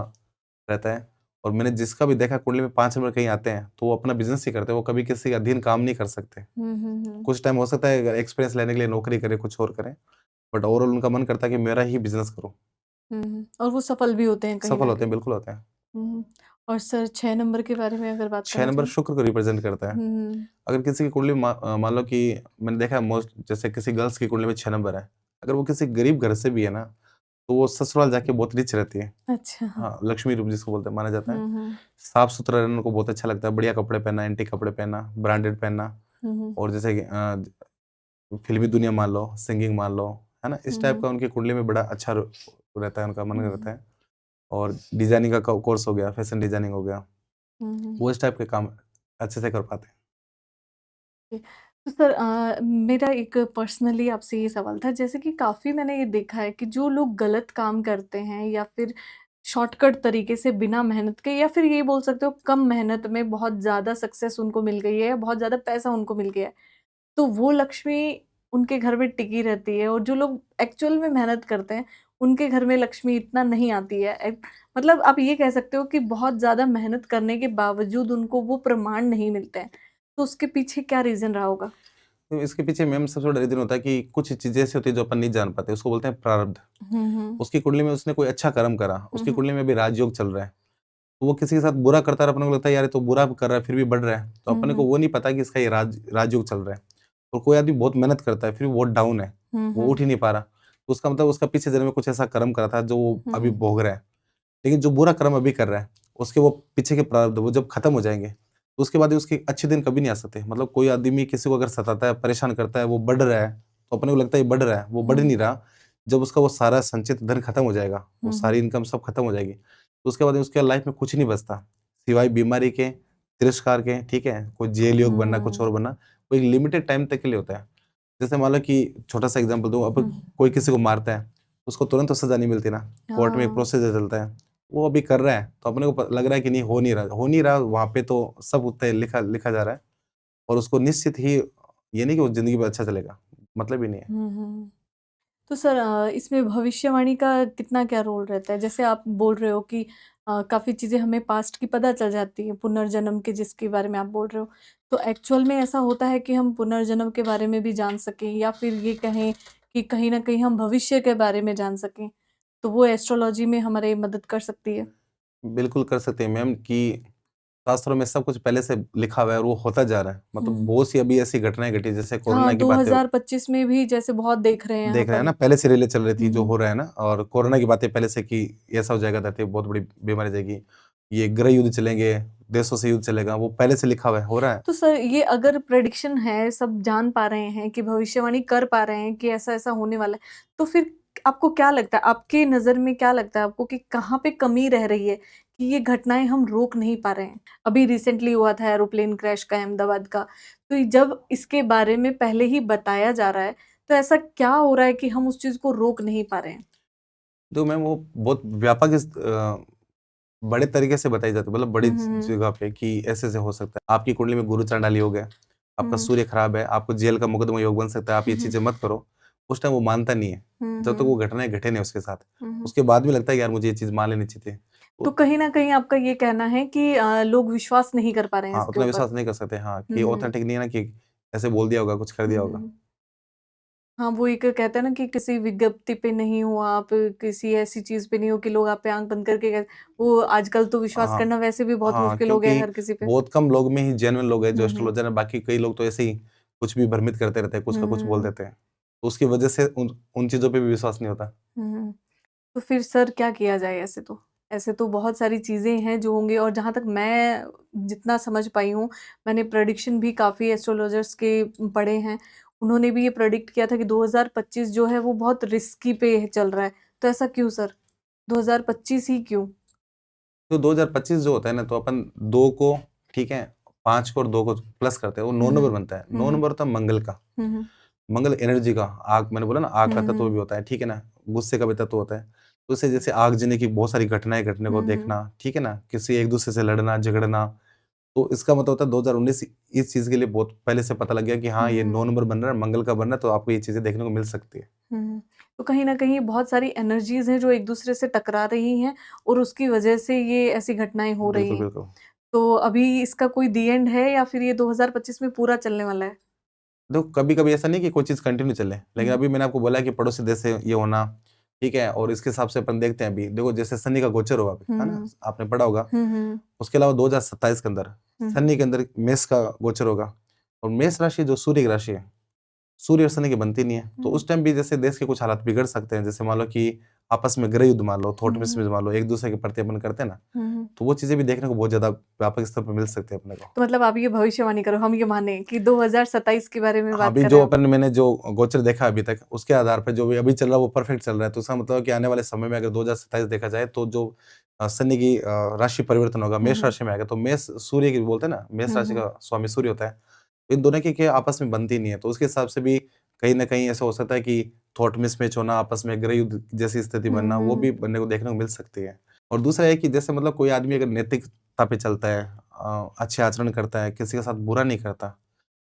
रहता है। और मैंने जिसका भी देखा कुंडली में 5 नंबर कहीं आते हैं, तो वो अपना बिज़नेस ही करते हैं, वो कभी किसी के अधीन काम नहीं कर सकते। हम्म कुछ टाइम हो सकता है एक्सपीरियंस लेने के लिए नौकरी करें, कुछ और करें, बट ओवरऑल उनका मन करता है कि मेरा ही बिज़नेस करूँ। और वो सफल भी होते हैं कहीं सफल ना होते हैं, कहीं। बिल्कुल होते हैं। हम्म और सर 6 नंबर के बारे में अगर बात 6 करें नंबर तो? शुक्र को रिप्रेज़ेंट करता है। हम्म अगर किसी की कुंडली मान लो कि मैंने देखा है मोस्ट, जैसे किसी गर्ल्स की कुंडली में 6 नंबर है, अगर वो किसी गरीब घर से भी है ना, तो वो ससुराल जाके बहुत रिच रहती है। अच्छा हाँ, लक्ष्मी रूप जिसको बोलते हैं, माना जाता है। हम्म साफ-सुथरा रहना उनको बहुत अच्छा लगता है, बढ़िया कपड़े पहनना, एंटीक कपड़े पहनना, ब्रांडेड पहनना। हम्म और जैसे कि फ़िल्मी दुनिया मान लो, सिंगिंग मान लो, है ना? इस टाइप हम्म का उनकी कुंडली में बड़ा अच्छा रहता है, उनका मन रहता हम्म है। और डिज़ाइनिंग का कोर्स हो गया, फैशन डिज़ाइनिंग हो गया, हम्म वो इस टाइप के काम अच्छे से कर पाते हैं। तो सर मेरा एक पर्सनली आपसे ये सवाल था, जैसे कि काफ़ी मैंने ये देखा है कि जो लोग गलत काम करते हैं या फिर शॉर्टकट तरीके से बिना मेहनत के, या फिर ये बोल सकते हो कम मेहनत में बहुत ज़्यादा सक्सेस उनको मिल गई है या बहुत ज़्यादा पैसा उनको मिल गया है, तो वो लक्ष्मी उनके घर में टिकी रहती है। और जो लोग एक्चुअल में मेहनत करते हैं, उनके घर में लक्ष्मी इतना नहीं आती है। मतलब आप ये कह सकते हो कि बहुत ज़्यादा मेहनत करने के बावजूद उनको वो प्रमाण नहीं मिलते हैं। तो उसके पीछे क्या रीज़न रहा होगा? तो इसके पीछे मैम सबसे बड़ा रीज़न होता है कि कुछ चीज़ें ऐसी होती है जो अपन नहीं जान पाते, उसको बोलते हैं प्रारब्ध। हुँ, हुँ। उसकी कुंडली में उसने कोई अच्छा कर्म करा, हुँ, उसकी हुँ। कुंडली में अभी राजयोग चल रहा है, तो वो किसी के साथ बुरा करता है और अपने को लगता है यार ये तो बुरा कर रहा है फिर भी बढ़ रहा है, तो हुँ, अपने को हुँ। वो नहीं पता कि इसका ये राजयोग चल रहा है। और कोई आदमी बहुत मेहनत करता है फिर भी बहुत डाउन है, हुँ, वो हुँ। उठ ही नहीं पा रहा, तो उसका मतलब उसका पिछले जन्म में कुछ ऐसा कर्म करा था जो वो हुँ, अभी हुँ। भोग रहा है। लेकिन जो बुरा कर्म अभी कर रहा है, उसके वो पीछे के प्रारब्ध वो जब खत्म हो जाएँगे, तो उसके बाद उसके अच्छे दिन कभी नहीं आ सकते। मतलब कोई आदमी किसी को अगर सताता है, परेशान करता है, वो बढ़ रहा है, तो अपने को लगता है ये बढ़ रहा है, वो बढ़ हुँ। नहीं रहा। जब उसका वो सारा संचित धन खत्म हो जाएगा, वो हुँ, सारी हुँ। इनकम सब खत्म हो जाएगी, तो उसके बाद उसके लाइफ में कुछ नहीं बचता, सिवाय बीमारी के, तिरस्कार के, ठीक है? कोई जेल योग बनना, कुछ हुँ। और बनना, वो एक लिमिटेड टाइम तक के लिए होता है। जैसे मान लो कि छोटा-सा एग्ज़ाम्पल दूँ, अब हुँ। कोई किसी को मारता है, उसको तुरंत तो सज़ा नहीं मिलती ना, कोर्ट में एक हाँ। प्रोसीजर चलता है। वो अभी कर रहा है, तो अपने को लग रहा है कि नहीं हो नहीं रहा, वहाँ पे तो सब उत्ते लिखा लिखा जा रहा है और उसको निश्चित ही ये नहीं कि वो ज़िंदगी में अच्छा चलेगा, मतलब ही नहीं है। हुँ, हुँ। तो सर इसमें भविष्यवाणी का कितना क्या रोल रहता है? जैसे आप बोल रहे हो कि काफ़ी चीज़ें हमें पास्ट की पता चल जाती हैं, पुनर्जन्म के जिसके बारे में आप बोल रहे हो। तो एक्चुअल में ऐसा होता है कि हम पुनर्जन्म के बारे में भी जान सकें, या फिर ये कहें कि कहीं न कहीं हम भविष्य के बारे में जान सकें, तो वो एस्ट्रोलॉजी में हमारी मदद कर सकती है? बिल्कुल कर सकते हैं मैम कि शास्त्रों में सब कुछ पहले से लिखा हुआ है और वो होता जा रहा है। मतलब हुँ। बहुत सी अभी ऐसी घटनाएँ घटी जैसे कोरोना हाँ, की बातें 2025 में भी जैसे बहुत देख रहे हैं देख रहे हैं अपन। ना, पहले से रिले चल रही थी जो हुँ, हो रहा है ना, और कोरोना की बातें पहले से कि ऐसा हो जाएगा, धरती पे बहुत बड़ी बीमारी आ जाएगी। ये गृह युद्ध चलेंगे, देशों से युद्ध चलेगा, वो पहले से लिखा हुआ है, हो रहा है। तो सर ये अगर प्रेडिक्शन है, सब जान पा रहे हैं कि भविष्यवाणी कर पा रहे हैं कि ऐसा-ऐसा होने वाला है, तो फिर आपको क्या लगता है, आपके नज़र में क्या लगता है आपको कि कहाँ पे कमी रह रही है कि ये घटनाएँ हम रोक नहीं पा रहे हैं? अभी रिसेंटली हुआ था एरोप्लेन क्रैश का अहमदाबाद का, तो जब इसके बारे में पहले ही बताया जा रहा है, तो ऐसा क्या हो रहा है कि हम उस चीज़ को रोक नहीं पा रहे हैं? तो मैम वो बहुत व्यापक बड़े तरीके से बताई जाती है, मतलब बड़ी हुँ, हुँ, हुँ। जगह पे कि ऐसे-ऐसे हो सकता है। आपकी कुंडली में गुरु चांडाली योग है, आपका हुँ, सूर्य खराब है, आपको जेल का मुकदमा योग बन सकता है, आप ये हुँ, हुँ, चीज़ें मत करो। उस टाइम वो मानता नहीं है, हुँ, जब तक वो हुँ, घटनाएँ घटे नहीं उसके साथ। हुँ, हुँ। उसके बाद भी लगता है कि यार मुझे ये चीज़ मान लेनी चाहिए थी। तो तो कहीं न कहीं आपका ये कहना है कि लोग विश्वास नहीं कर पा रहे हैं हाँ, इसके उतना ऊपर। विश्वास नहीं कर सकते हाँ, हुँ, कि हुँ। ऑथेंटिक नहीं है ना कि ऐसे बोल दिया होगा, कुछ कर हुँ, दिया होगा। हुँ। हाँ, वो एक कहते हैं ना कि किसी विज्ञप्ति पे नहीं हो आप, किसी ऐसी चीज़ पे नहीं हो कि लोग आप पे आँख बंद करके वो आजकल तो विश्वास हाँ, करना वैसे भी बहुत हाँ, मुश्किल हो गया है क्योंकि हर किसी पे। बहुत कम लोग में ही जेन्युइन लोग हैं जो हुँ, हुँ। एस्ट्रोलॉजर हैं, बाकी कई लोग तो ऐसे ही कुछ भी भ्रमित करते रहते हैं, कुछ का कुछ बोल हुँ, देते हैं। तो उसकी वजह से उन उन चीज़ों पे भी विश्वास नहीं होता। हुँ, हुँ। तो फिर सर क्या किया जाए ऐसे तो? ऐसे तो बहुत सारी चीज़ें हैं जो होंगी, और जहाँ तक मैं जितना समझ पाई हूँ, मैंने प्रेडिक्शन भी काफ़ी एस्ट्रोलॉजर्स के पढ़े हैं। उन्होंने भी ये प्रेडिक्ट किया था कि 2025 जो है वो बहुत रिस्की पे चल रहा है। तो ऐसा क्यों सर? 2025 ही क्यों? तो 2025 जो होता है ना, तो अपन 2 को ठीक है, 5 को और 2 को प्लस करते हैं, वो 9 हुँ, नंबर हुँ। बनता है। हुँ, 9 हुँ। नंबर होता है मंगल का। हुँ, हुँ। मंगल एनर्जी का, आग मैंने बोला ना, आग हुँ, का तत्व हुँ। भी होता है, ठीक है ना? गुस्से का भी तत्व होता है। तो उससे जैसे आगजनी की बहुत सारी घटनाएँ घटने को हुँ, हुँ। देखना, ठीक है ना? किसी एक-दूसरे से लड़ना, झगड़ना, तो इसका मतलब होता है 2019 इस चीज़ के लिए बहुत पहले से पता लग गया कि हाँ, हुँ, ये हुँ। 9 नंबर बन रहा है, मंगल का बन रहा है, तो आपको ये चीज़ें देखने को मिल सकती है। हुँ, हुँ। तो कहीं न कहीं बहुत सारी एनर्जीज़ हैं जो एक-दूसरे से टकरा रही हैं, और उसकी वजह से ये ऐसी घटनाएँ हो रही बिल्कुल, हैं। बिल्कुल। तो अभी इसका कोई दी एंड है, या फिर ये 2025 में पूरा चलने वाला है? देखो, कभी-कभी ऐसा नहीं कि कोई चीज़ कंटिन्यू चले, हुँ, लेकिन हुँ। अभी मैंने आपको बोला कि पड़ोसी देश से ये होना, ठीक है? और इसके हिसाब से अपन देखते हैं अभी, देखो जैसे शनि का गोचर हुआ अभी, हुँ, है ना? हुँ। आपने पढ़ा होगा। हुँ, हुँ। उसके अलावा 2027 के अंदर हुँ, हुँ। शनि के अंदर मेष का गोचर होगा, और मेष राशि जो सूर्य की राशि है, सूर्य और शनि की बनती नहीं है। तो हुँ, उस टाइम भी जैसे देश के कुछ हालात बिगड़ सकते हैं। जैसे मान लो कि आपस में गृह युद्ध मान लो, थॉट हुँ, हुँ। मिसमैच मान लो, एक-दूसरे के प्रति अपन करते हैं ना, हुँ, हुँ। तो वो चीज़ें भी देखने को बहुत ज़्यादा व्यापक स्तर पे मिल सकती है अपने को। तो मतलब आप ये भविष्यवाणी करो, हम ये माने कि 2027 के बारे में हाँ, बात अभी कर रहे जो हैं आप? अपन मैंने जो गोचर देखा अभी तक, उसके आधार पे जो भी अभी चल रहा है वो परफेक्ट चल रहा है। तो इसका मतलब है कि आने वाले समय में अगर 2027 देखा जाए तो जो शनि की राशि परिवर्तन होगा, हुँ, मेष हुँ। राशि में आएगा। तो मेष सूर्य की बोलते हैं ना, मेष हुँ, राशि हुँ। का स्वामी सूर्य होता है। इन दोनों की क्या आपस में बनती नहीं है। तो उसके हिसाब से भी कहीं न कहीं ऐसा हो सकता है कि थॉट मिसमैच होना, आपस में गृह युद्ध जैसी स्थिति हुँ, बनना, वो हुँ। भी बनने को देखने को मिल सकती है। और दूसरा ये कि जैसे मतलब कोई आदमी अगर नैतिकता पे चलता है, अच्छे आचरण करता है, किसी के साथ बुरा नहीं करता,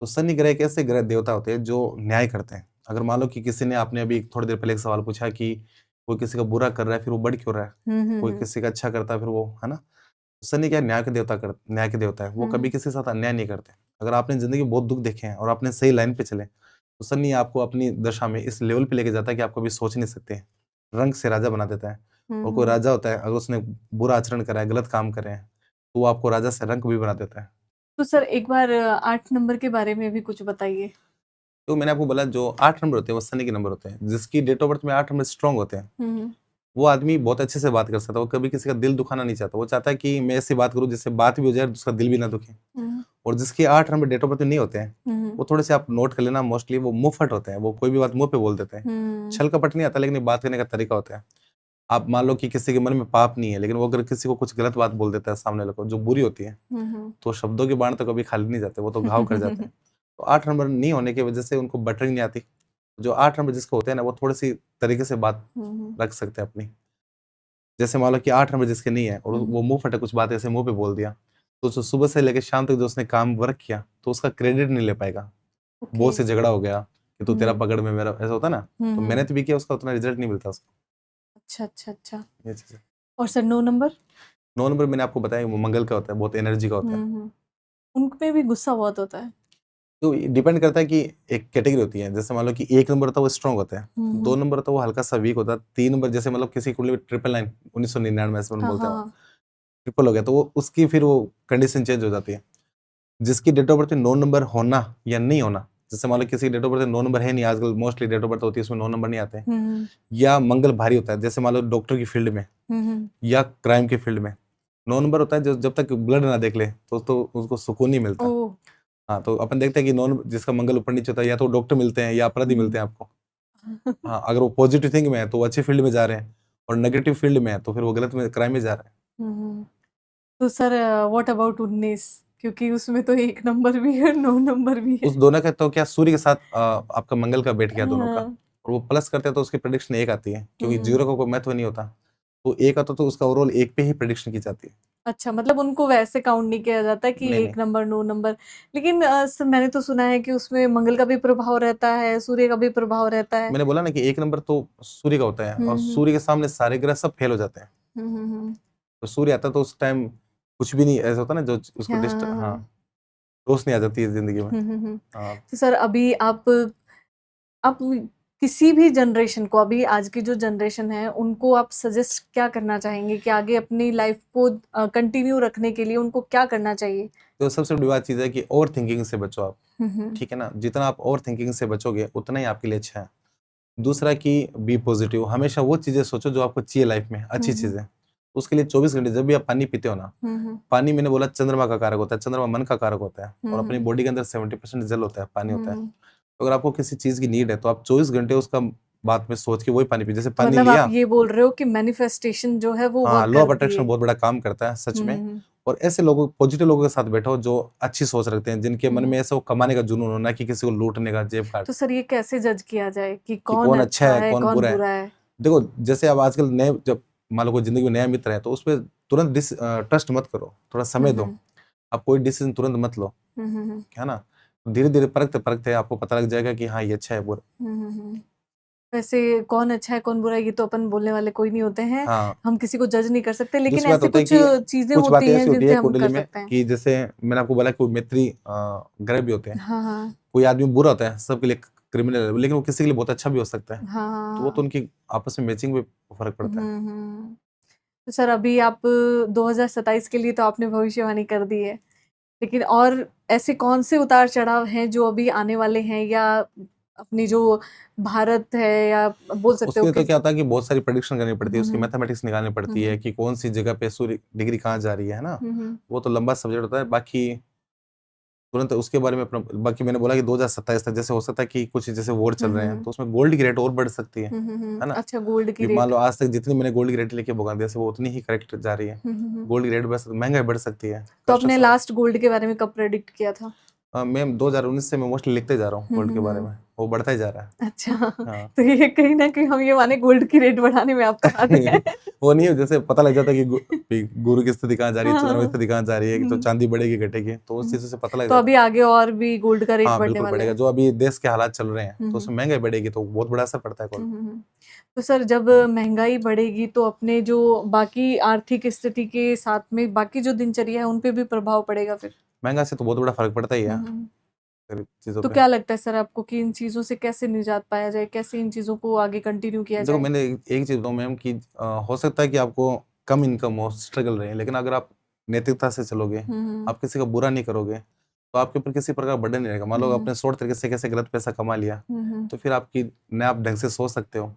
तो शनि ग्रह एक ऐसे ग्रह देवता होते हैं जो न्याय करते हैं। अगर मान लो कि किसी ने आपने अभी थोड़ी देर पहले एक सवाल पूछा कि कोई किसी का बुरा कर रहा है, फिर वो बढ़ क्यों रहा है? हुँ, हुँ, कोई हुँ। किसी का अच्छा करता है, फिर वो है ना? शनि क्या है, न्याय के देवता है। वो हुँ, कभी हुँ। किसी के साथ अन्याय नहीं करते। अगर आपने ज़िंदगी में बहुत दुःख देखे हैं और आपने सही लाइन पे चले, तो शनि आपको अपनी दशा में इस लेवल पे लेके जाता है कि आप कभी सोच नहीं सकते। रंक से राजा बना देता है। हुँ, और कोई हुँ। राजा होता है, अगर उसने बुरा आचरण करा है, गलत काम करे हैं, तो वो आपको राजा से रंक भी बना देता है। तो सर एक बार 8 नंबर के बारे में भी कुछ बताइए? तो मैंने आपको बोला जो 8 नंबर होते हैं, वो शनि के नंबर होते हैं। जिसकी डेट ऑफ बर्थ में 8 नंबर स्ट्रॉन्ग होते हैं, हुँ, हुँ। वो आदमी बहुत अच्छे से बात कर सकता है। वो कभी किसी का दिल दुखाना नहीं चाहता। वो चाहता है कि मैं ऐसी बात करूँ जिससे बात भी हो जाए और उसका दिल भी ना दुखे। हुँ, हुँ। और जिसके 8 नंबर डेट ऑफ बर्थ में नहीं होते हैं, हुँ, हुँ। वो थोड़े-से आप नोट कर लेना, मोस्टली वो मुँहफट होते हैं। वो कोई भी बात मुँह पे बोल देते हैं। हुँ। छल कपट नहीं आता, लेकिन ये बात करने का तरीका होता है। आप मान लो कि किसी के मन में पाप नहीं है, लेकिन वो अगर किसी को कुछ गलत बात बोल देता है सामने वाले को, जो बुरी होती है, हुँ, हुँ। तो शब्दों के बाण तो कभी खाली नहीं जाते, वो तो घाव कर जाते हैं। तो 8 नंबर नहीं होने की वजह से उनको बटरिंग नहीं आती। जो 8 नंबर जिसके होते हैं ना, वो थोड़ी-सी तरीके से बात हुँ, हुँ। रख सकते हैं अपनी। जैसे मान लो कि 8 नंबर जिसके नहीं है और हुँ, हुँ। वो मुँह फटे कुछ बात ऐसे मुँह पे बोल दिया, तो जो सुबह से लेके शाम तक जो उसने काम वर्क किया, तो उसका क्रेडिट नहीं ले पाएगा। ओके। बॉस से झगड़ा हो गया कि तू हुँ, तेरा हुँ। पकड़ में मेरा ऐसा होता है ना, हुँ, तो हुँ। मेहनत भी किया उसका उतना रिजल्ट नहीं मिलता उसको। अच्छा, अच्छा, अच्छा। ये चीज़ है। और सर 9 नंबर? 9 नंबर मैंने आपको बताया वो मंगल का होता है, बहुत एनर्जी का होता है। उनमें भी गुस्सा बहुत होता है। तो डिपेंड करता है कि एक कैटेगरी होती है, जैसे मान लो कि 1 नंबर होता है वो स्ट्रांग होता है, 2 नंबर होता है वो हल्का सा वीक होता है, 3 नंबर जैसे मतलब किसी कुंडली में 999 1999 ऐसे हाँ बोलते हैं वो, हाँ। ट्रिपल हो गया तो वो उसकी फिर वो कंडीशन चेंज हो जाती है। जिसकी डेट ऑफ बर्थ 9 नंबर होना या नहीं होना, जैसे मान लो किसी की डेट ऑफ बर्थ 9 नंबर है नहीं, आजकल मोस्टली डेट ऑफ बर्थ होती है उसमें 9 नंबर नहीं आते हैं, या मंगल भारी होता है, जैसे मान लो डॉक्टर की फील्ड में या क्राइम की फील्ड में 9 नंबर होता है, जो जब तक ब्लड ना देख ले तो उसको सुकून नहीं मिलता। ओह। हाँ, तो अपन देखते हैं कि नॉन जिसका मंगल ऊपर नीचे होता है या तो डॉक्टर मिलते हैं या अपराधी मिलते हैं आपको। हाँ, अगर वो पॉजिटिव थिंग में है तो वो अच्छी फील्ड में जा रहे हैं, और नेगेटिव फील्ड में है तो फिर वो गलत में क्राइम में जा रहा है। तो सर व्हाट अबाउट 19, क्योंकि उसमें तो 1 नंबर भी है, 9 नंबर भी उस है। दोनों का तो क्या सूर्य के साथ आपका मंगल का बैठ गया दोनों का, हाँ। और वो प्लस करते हैं तो उसकी प्रेडिक्शन एक आती है, क्योंकि हम्म। जीरो का कोई महत्व नहीं होता, तो एक आता तो उसका ओवरऑल एक पे ही प्रेडिक्शन की जाती है। अच्छा, मतलब उनको वैसे काउंट नहीं किया जाता कि नहीं 1 नहीं, नंबर 9 नंबर। लेकिन सर मैंने तो सुना है कि उसमें मंगल का भी प्रभाव रहता है, सूर्य का भी प्रभाव रहता है। मैंने बोला ना कि एक नंबर तो सूर्य का होता है, और हम्म सूर्य के सामने सारे ग्रह सब फेल हो जाते हैं। हम्म। तो सूर्य आता तो उस टाइम कुछ भी नहीं ऐसा होता ना जो उसको हाँ डिस्ट, हाँ हाँ, हाँ। रोशनी आ जाती है जिंदगी में। हम्म। हाँ, तो सर अभी आप किसी भी जनरेशन को, अभी आज की जो जनरेशन है उनको आप सजेस्ट क्या करना चाहेंगे कि आगे अपनी लाइफ को कंटिन्यू रखने के लिए उनको क्या करना चाहिए? तो सबसे बड़ी बात चीज है कि ओवर थिंकिंग से बचो आप, हम्म ठीक है ना, जितना आप ओवर थिंकिंग से बचोगे उतना ही आपके लिए अच्छा है। दूसरा कि बी पॉजिटिव, हमेशा वो चीजें सोचो जो आपको चाहिए लाइफ में, अच्छी हम्म चीजें। उसके लिए 24 घंटे जब भी आप पानी पीते हो ना, हम्म पानी मैंने बोला चंद्रमा का कारक होता है, चंद्रमा मन का कारक होता है, और अपनी हम्म बॉडी के अंदर 70% जल होता है, पानी होता है। हम्म। तो अगर आपको किसी चीज की नीड है तो आप 24 घंटे उसका बात में सोच के वही पानी पी, जैसे तो पानी मतलब आप लिया। ये बोल रहे हो कि मैनिफेस्टेशन जो है वो हाँ, वर्क लॉ ऑफ करती अट्रैक्शन है? बहुत बड़ा काम करता है सच में। हम्म। और ऐसे लोगों, पॉजिटिव लोगों के साथ बैठो जो अच्छी सोच रखते हैं, जिनके मन में ऐसा वो कमाने का जुनून हो, ना कि किसी को लूटने का, जेब काट, तो सर ये कैसे जज किया जाए कि कि कौन कौन अच्छा अच्छा है है कौन कौन बुरा है। बुरा है? देखो, जैसे अब आजकल नए, जब मान लो कोई जिंदगी में नया मित्र है तो उस पर तुरंत ट्रस्ट मत करो, थोड़ा समय दो। हम्म आप कोई डिसीजन तुरंत मत लो, हम्म है ना। धीरे धीरे परखते परखते आपको पता लग जाएगा कि हाँ ये अच्छा है बुरा। हम्म। वैसे कौन अच्छा है कौन बुरा है ये तो अपन बोलने वाले कोई नहीं होते हैं, हाँ, हम किसी को जज नहीं कर सकते, लेकिन दूसरी बात ऐसे होता है कुछ कि चीजें कुछ बातें होती हैं ऐसी होती जिनसे है हम कुंडली कर में सकते हैं। कि जैसे मैंने आपको बोला कि मैत्री ग्रह भी होते हैं। हाँ हाँ कोई आदमी बुरा होता है सबके लिए क्रिमिनल है, लेकिन वो किसी के लिए बहुत अच्छा भी हो सकता है। हाँ तो वो तो हाँ। उनकी आपस में मैचिंग में फर्क पड़ता है। हम्म। तो सर अभी आप 2027 के लिए तो आपने भविष्यवाणी कर दी है, लेकिन और ऐसे कौन से उतार चढ़ाव हैं जो अभी आने वाले हैं, या अपनी जो भारत है, या बोल सकते उसके हो लिए तो कि क्या होता है कि बहुत सारी प्रेडिक्शन करनी पड़ती है, उसकी हम्म मैथमेटिक्स निकालनी पड़ती है हम्म कि कौन सी जगह पे सूर्य डिग्री कहाँ जा रही है ना। हम्म वो तो लंबा सब्जेक्ट होता है, बाकी तुरंत उसके बारे में अपना, बाकी मैंने बोला कि 2027 तक जैसे हो सकता है कि कुछ जैसे वॉर चल रहे हैं हम्म तो उसमें गोल्ड की रेट और बढ़ सकती है ना। अच्छा, गोल्ड की कि मान रेट। लो आज तक जितनी मैंने गोल्ड की रेट लेके भुगा दिया वो उतनी ही करेक्ट जा रही है। गोल्ड की रेट बढ़ सकती, महंगाई बढ़ सकती है, तो आपने कंस्ट्रक्शन। लास्ट गोल्ड के बारे में कब प्रेडिक्ट किया था? मैम 2019 से मैं मोस्टली लिखते जा रहा हूँ गोल्ड के बारे हम्म। में, वो बढ़ता ही जा रहा है। अच्छा। हाँ। तो ये कहीं ना कहीं हम ये माने गोल्ड की रेट बढ़ाने में आपका हाथ है। वो नहीं है, जैसे पता लग जाता है कि भी गुरु की स्थिति कहाँ जा रही है, चंद्रमा की हाँ। स्थिति कहाँ जा रही है, तो चांदी बढ़ेगी घटेगी, तो उस हम्म। चीज़ से पता लग तो जाता अभी है। आगे और भी गोल्ड का रेट हाँ बढ़ने बिल्कुल वाला बढ़ेगा, है? जो अभी देश के हालात चल रहे हैं तो हम्म उसमें महंगाई बढ़ेगी तो बहुत बड़ा असर पड़ता है गोल्ड। हम्म। तो सर जब महंगाई बढ़ेगी तो अपने जो बाकी आर्थिक स्थिति के साथ में बाकी जो दिनचर्या है उन पे भी प्रभाव पड़ेगा फिर? महंगा से तो बहुत बड़ा फर्क पड़ता ही है हम्म। सारी चीज़ों तो पे। क्या लगता है सर आपको कि इन चीजों से कैसे निजात पाया जाए, कैसे इन चीजों को आगे कंटिन्यू किया देखो जाए? मैंने एक चीज़ बताऊँ मैम कि हो सकता है कि आपको कम इनकम हो, स्ट्रगल रहे, लेकिन अगर आप नैतिकता से चलोगे, हम्म आप किसी का बुरा नहीं करोगे, तो आपके ऊपर किसी प्रकार का बर्डन नहीं रहेगा। मान लो हम्म आपने शॉर्ट तरीके से कैसे गलत पैसा कमा लिया, हम्म। तो फिर आपकी न आप ढंग से सोच सकते हो।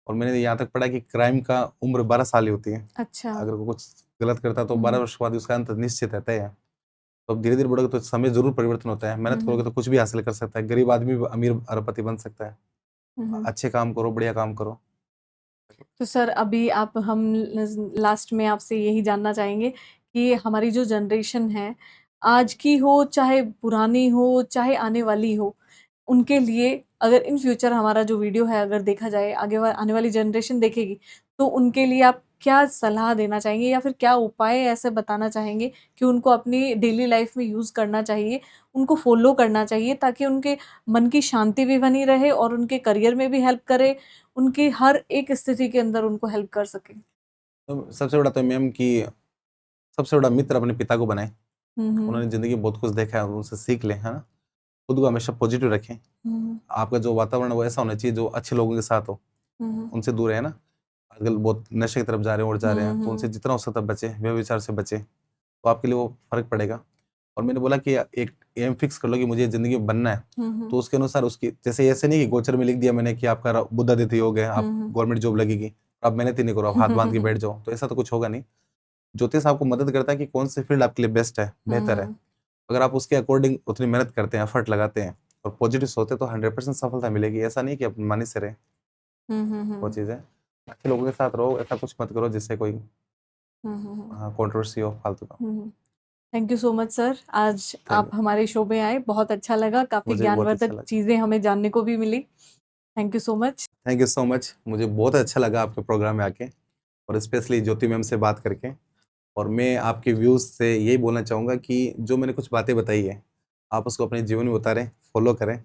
और मैंने यहाँ तक पढ़ा कि क्राइम का उम्र 12 साल ही होती है। अच्छा। अगर वो कुछ गलत करता है तो 12 हम्म वर्ष के बाद उसका अंत निश्चित है, तय है। तो अब धीरे धीरे बढ़ोगे तो समय जरूर परिवर्तन होता है, मेहनत करोगे हम्म तो कुछ भी हासिल कर सकता है, गरीब आदमी भी अमीर अरबपति बन सकता है। हम्म। अच्छे काम करो, बढ़िया काम करो। तो सर अभी आप हम लास्ट में आपसे यही जानना चाहेंगे कि हमारी जो जनरेशन है, आज की हो चाहे पुरानी हो चाहे आने वाली हो, उनके लिए अगर इन फ्यूचर हमारा जो वीडियो है अगर देखा जाए, आने वाली जनरेशन देखेगी, तो उनके लिए आप क्या सलाह देना चाहेंगे, या फिर क्या उपाय ऐसे बताना चाहेंगे कि उनको अपनी डेली लाइफ में यूज़ करना चाहिए, उनको फॉलो करना चाहिए, ताकि उनके मन की शांति भी बनी रहे और उनके करियर में भी हेल्प करे, उनकी हर एक स्थिति के अंदर उनको हेल्प कर सके? तो सबसे बड़ा तो मैम कि सबसे बड़ा मित्र अपने पिता को बनाए। हम्म, उन्होंने ज़िंदगी में बहुत कुछ देखा है, उनसे सीख लें, है ना? खुद को हमेशा पॉजिटिव रखें। हम्म, आपका जो वातावरण है वो ऐसा होना चाहिए जो अच्छे लोगों के साथ हो, हम्म, उनसे दूर है ना? आजकल बहुत नशे की तरफ जा रहे हैं और जा रहे हैं, तो उनसे हम्म, जितना हो सकता है बचें, व्यभिचार से बचें, तो आपके लिए वो फ़र्क पड़ेगा। और मैंने बोला कि एक एम फिक्स कर लो कि मुझे ये ज़िंदगी में बनना है, हम्म, तो उसके अनुसार उसकी जैसे ऐसे नहीं कि गोचर में लिख दिया मैंने कि आपका बुद्धा तिथि हो गया, आप हम्म, गवर्नमेंट जॉब लगेगी, आप मेहनत ही नहीं करो, आप हाथ बाँध के बैठ जाओ, तो ऐसा तो कुछ होगा नहीं। ज्योतिष आपको मदद करता है कि कौन सी फील्ड आपके लिए बेस्ट है, बेहतर है। हम्म, अगर आप उसके अकॉर्डिंग उतनी मेहनत करते हैं, एफर्ट लगाते हैं और पॉजिटिव सोचते हैं तो 100% सफलता मिलेगी। ऐसा नहीं कि अपमानित से रहें, वो चीज़ है। अच्छे लोगों के साथ रहो, ऐसा कुछ मत करो जिससे कोई कंट्रोवर्सी हो फालतू का। Thank you so much sir, आज थैंक आप यू। हमारे शो में आए, बहुत अच्छा लगा, काफ़ी मुझे भी बहुत अच्छा ज्ञानवर्धक लगा। चीज़ें हमें जानने को भी मिली। Thank you so much. Thank you so much. मुझे बहुत अच्छा लगा आपके प्रोग्राम में आके और स्पेशली ज्योति मैम से बात करके। और मैं आपके व्यूज़ से यही बोलना चाहूँगा कि जो मैंने कुछ बातें बताई है, आप उसको अपने जीवन में उतारें, फॉलो करें,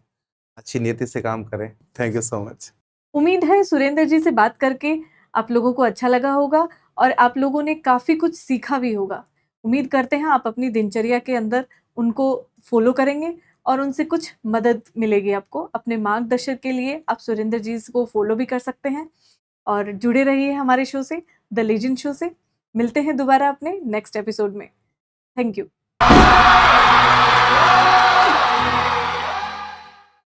अच्छी नियति से काम करें। Thank you so much. उम्मीद है सुरेंद्र जी से बात करके आप लोगों को अच्छा लगा होगा और आप लोगों ने काफ़ी कुछ सीखा भी होगा। उम्मीद करते हैं आप अपनी दिनचर्या के अंदर उनको फ़ॉलो करेंगे और उनसे कुछ मदद मिलेगी आपको। अपने मार्गदर्शन के लिए आप सुरेंद्र जी को फ़ॉलो भी कर सकते हैं और जुड़े रहिए हमारे शो से, द लेजेंड शो से। मिलते हैं दोबारा अपने नेक्स्ट एपिसोड में। Thank you.